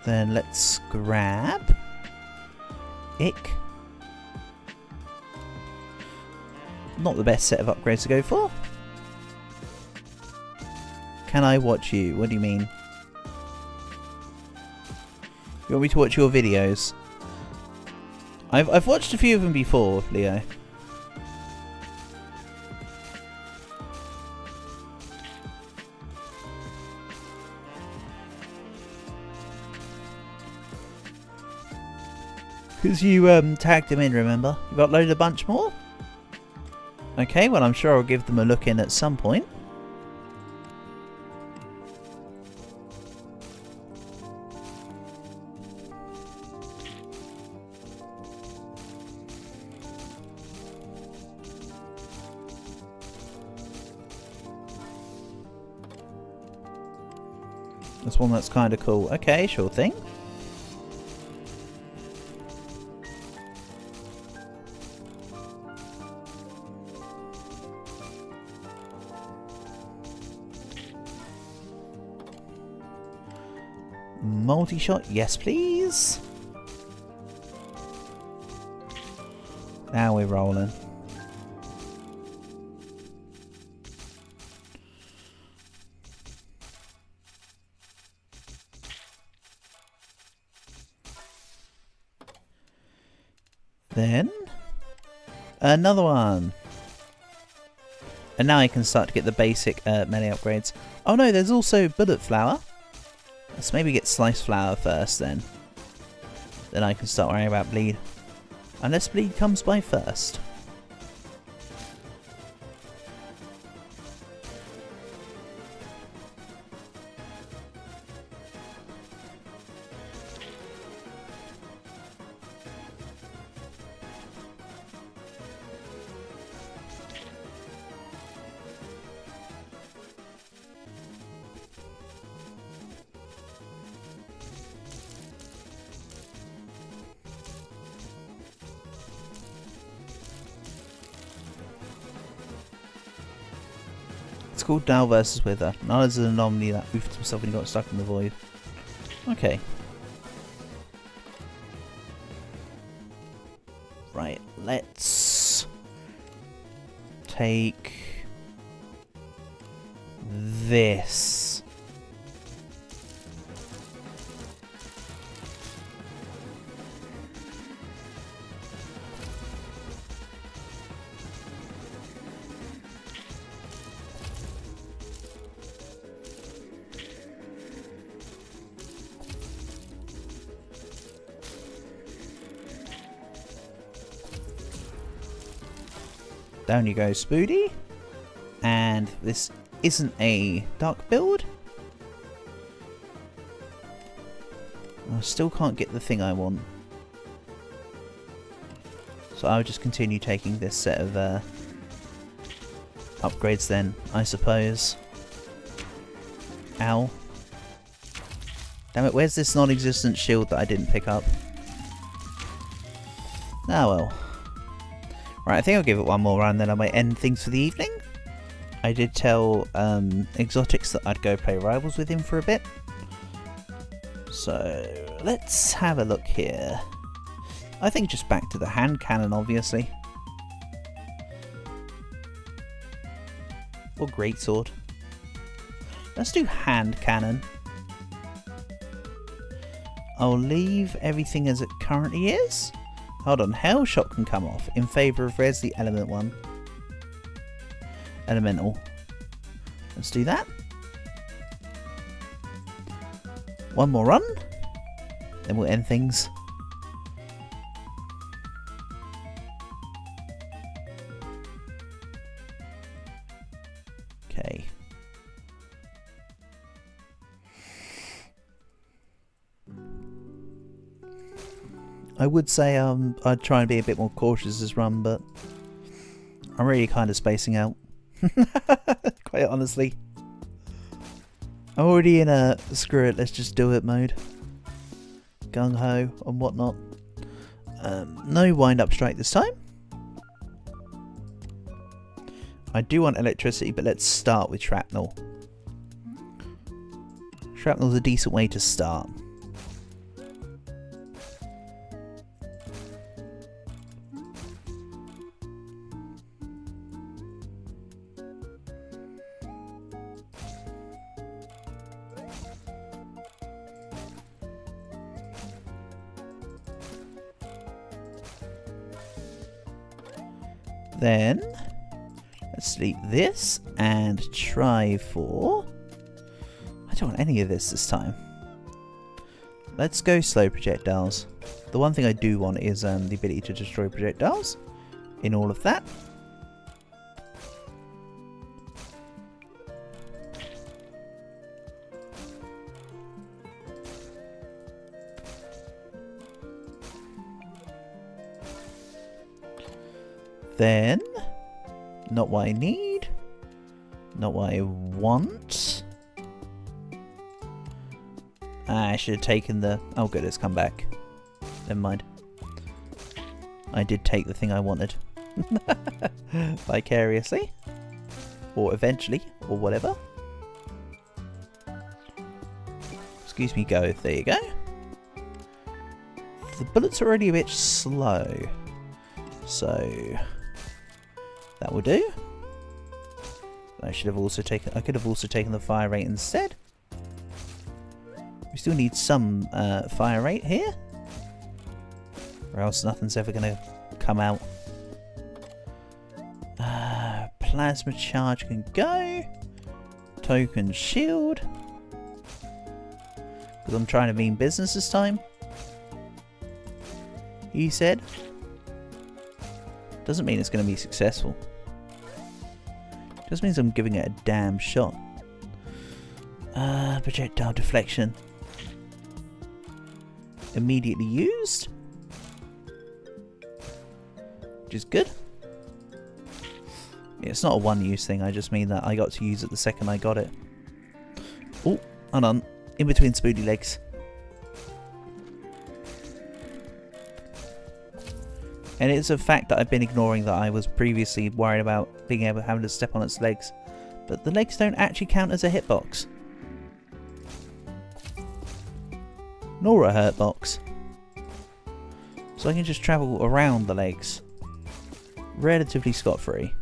Then let's grab Ick. Not the best set of upgrades to go for. Can I watch you? What do you mean? You want me to watch your videos? I've watched a few of them before, Leo. Because you tagged him in, remember? You've uploaded a bunch more? Okay, well I'm sure I'll give them a look in at some point. This one that's kind of cool. Okay, sure thing. Multi-shot, yes please. Now we're rolling. Then another one. And now I can start to get the basic melee upgrades. Oh no, there's also bullet flower. Let's maybe get sliced flower first then. Then I can start worrying about bleed. Unless bleed comes by first. It's called Now versus Wither. Now there's an anomaly that oofed himself and he got stuck in the void. Okay. Right, let's take this. Down you go, Spoody. And this isn't a dark build. I still can't get the thing I want. So I'll just continue taking this set of upgrades then, I suppose. Ow. Damn it, where's this non-existent shield that I didn't pick up? Ah well. Right, I think I'll give it one more round, then I might end things for the evening. I did tell Exotics that I'd go play Rivals with him for a bit. So, let's have a look here. I think just back to the hand cannon, obviously. Or greatsword. Let's do hand cannon. I'll leave everything as it currently is. Hold on, Hell Shot can come off in favour of where's the element one? Elemental. Let's do that. One more run. Then we'll end things. Okay. I would say I'd try and be a bit more cautious this run, but I'm really kind of spacing out. Quite honestly. I'm already in a screw it, let's just do it mode. Gung ho and whatnot. No wind up strike this time. I do want electricity, but let's start with shrapnel. Shrapnel's a decent way to start. Then let's delete this and try for... I don't want any of this time. Let's go slow projectiles. The one thing I do want is the ability to destroy projectiles in all of that. Then, not what I need, not what I want. I should have taken the... Oh good, it's come back. Never mind. I did take the thing I wanted. Vicariously. Or eventually, or whatever. Excuse me, go. There you go. The bullets are already a bit slow. So... that will do. I should have also taken... I could have also taken the fire rate instead. We still need some fire rate here. Or else nothing's ever going to come out. Plasma charge can go. Token shield. Because I'm trying to mean business this time. You said. Doesn't mean it's going to be successful. Just means I'm giving it a damn shot. Projectile deflection. Immediately used. Which is good. Yeah, it's not a one-use thing, I just mean that I got to use it the second I got it. Oh, hold on. In between spoody legs. And it's a fact that I've been ignoring that I was previously worried about being able to having to step on its legs. But the legs don't actually count as a hitbox. Nor a hurt box. So I can just travel around the legs. Relatively scot-free.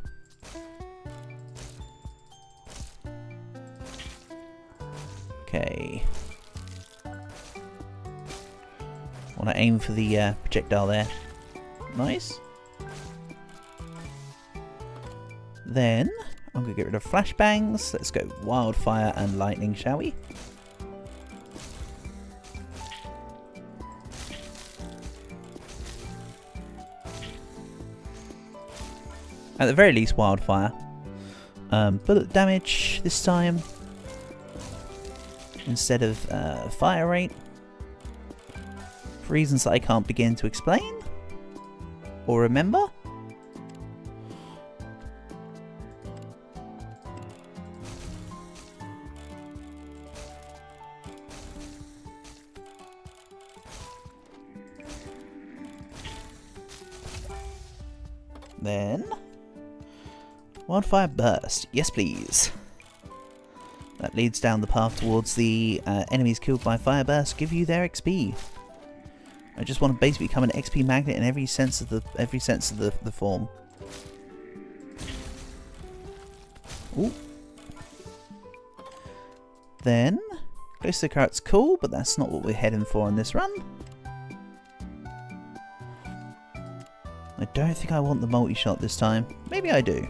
Okay. Want to aim for the projectile there. Nice. Then I'm going to get rid of flashbangs. Let's go wildfire and lightning, shall we? At the very least, wildfire. Bullet damage this time. Instead of fire rate. For reasons that I can't begin to explain. Or remember. Then... wildfire burst. Yes, please. That leads down the path towards the enemies killed by fire burst. Give you their XP. I just want to basically become an XP magnet in every sense of the form. Ooh. Then close to the carrot's cool, but that's not what we're heading for in this run. I don't think I want the multi-shot this time. Maybe I do.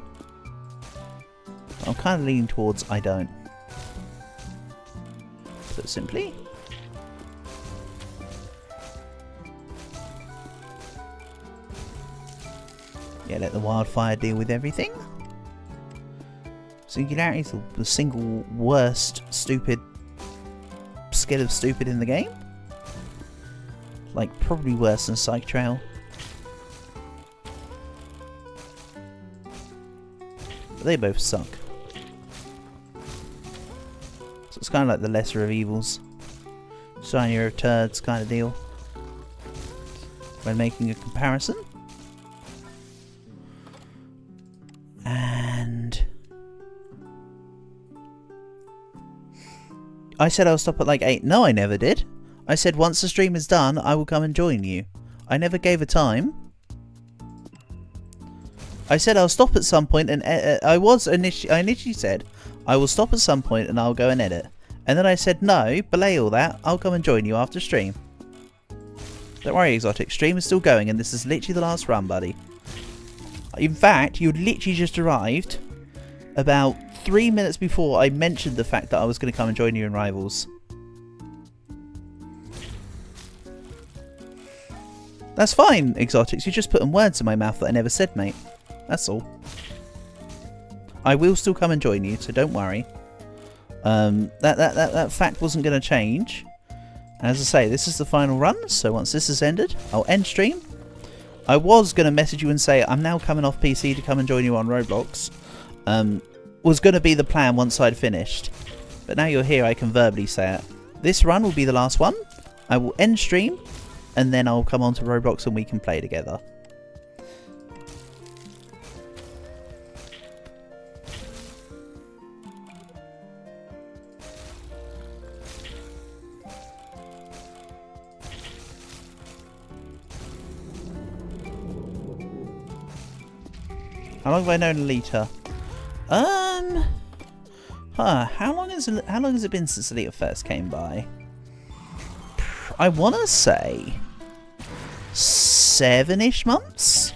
I'm kind of leaning towards I don't. Put it simply. Yeah, let the wildfire deal with everything. Singularity is the single worst stupid skill of stupid in the game. Like, probably worse than Psych Trail. But they both suck. So it's kind of like the lesser of evils. Shinier of turds kind of deal. When making a comparison. And... I said I'll stop at like 8. No, I never did. I said once the stream is done, I will come and join you. I never gave a time. I said I'll stop at some point and I initially said I will stop at some point and I'll go and edit. And then I said no, belay all that, I'll come and join you after stream. Don't worry, Exotic, stream is still going and this is literally the last run, buddy. In fact, you literally just arrived about 3 minutes before I mentioned the fact that I was going to come and join you in Rivals. That's fine, Exotics. You're just putting words in my mouth that I never said, mate. That's all. I will still come and join you, so don't worry. That fact wasn't going to change. As I say, this is the final run, so once this is ended, I'll end stream. I was going to message you and say I'm now coming off PC to come and join you on Roblox. Was going to be the plan once I'd finished. But now you're here, I can verbally say it. This run will be the last one. I will end stream, and then I'll come onto Roblox and we can play together. How long have I known Alita? How long has it been since Alita first came by? I want to say 7-ish months.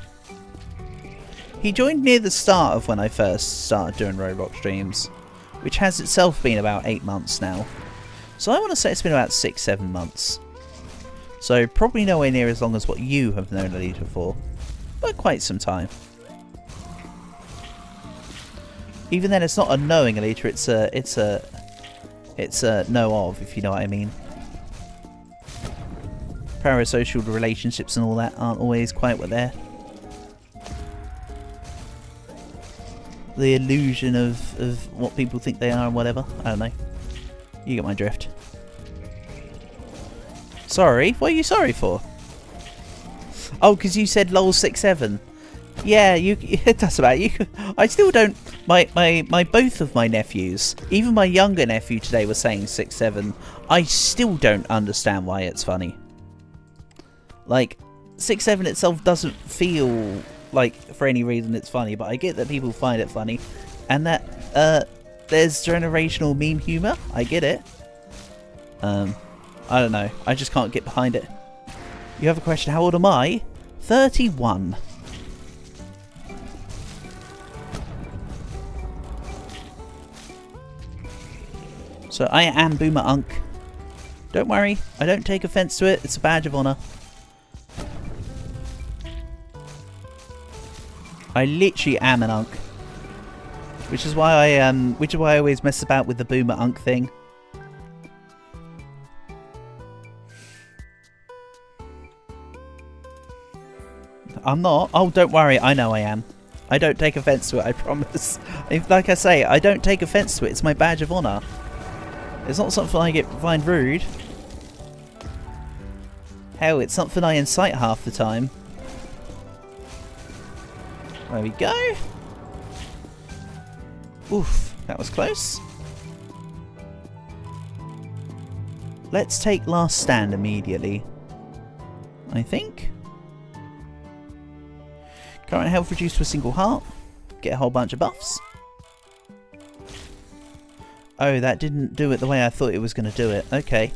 He joined near the start of when I first started doing Roblox streams, which has itself been about 8 months now. So I want to say it's been about 6-7 months. So probably nowhere near as long as what you have known Alita for, but quite some time. Even then, it's not a knowing Alita, it's a know of, if you know what I mean. Parasocial relationships and all that aren't always quite what they're. The illusion of what people think they are and whatever. I don't know. You get my drift. Sorry? What are you sorry for? Oh, because you said lol 6'7". Yeah, it doesn't matter. I still don't. My both of my nephews, even my younger nephew today, was saying 6'7". I still don't understand why it's funny. Like, 6'7" itself doesn't feel like for any reason it's funny, but I get that people find it funny, and that there's generational meme humor. I get it. I don't know. I just can't get behind it. You have a question? How old am I? 31. So I am Boomer Unk. Don't worry, I don't take offence to it. It's a badge of honour. I literally am an Unk, which is why I always mess about with the Boomer Unk thing. I'm not. Oh, don't worry. I know I am. I don't take offence to it. I promise. Like I say, I don't take offence to it. It's my badge of honour. It's not something I find rude. Hell, it's something I incite half the time. There we go. Oof, that was close. Let's take last stand immediately, I think. Current health reduced to a single heart. Get a whole bunch of buffs. Oh, that didn't do it the way I thought it was going to do it. Okay.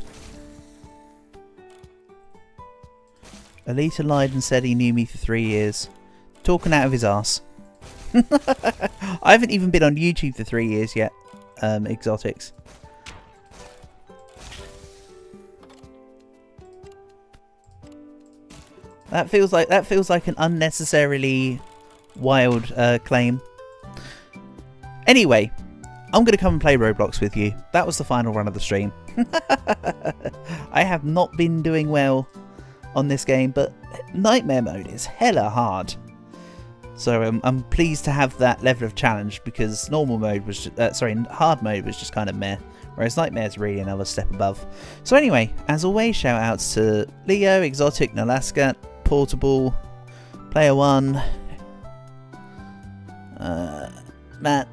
Alita lied and said he knew me for 3 years. Talking out of his arse. I haven't even been on YouTube for 3 years yet, Exotics. That feels like an unnecessarily wild claim. Anyway, I'm going to come and play Roblox with you. That was the final run of the stream. I have not been doing well on this game, but Nightmare mode is hella hard. So I'm pleased to have that level of challenge, because normal mode was just, hard mode was just kind of meh, whereas Nightmare is really another step above. So anyway, as always, shout outs to Leo, Exotic, Nalaska, Portable, Player One, Matt,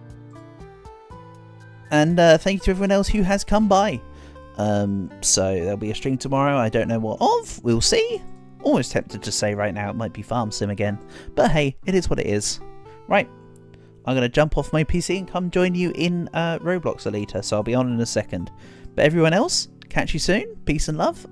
and thank you to everyone else who has come by. So there'll be a stream tomorrow. I don't know what of. We'll see. Almost tempted to say right now it might be Farm Sim again, but hey, it is what it is. Right, I'm gonna jump off my PC and come join you in Roblox Alita. So I'll be on in a second. But everyone else, catch you soon. Peace and love.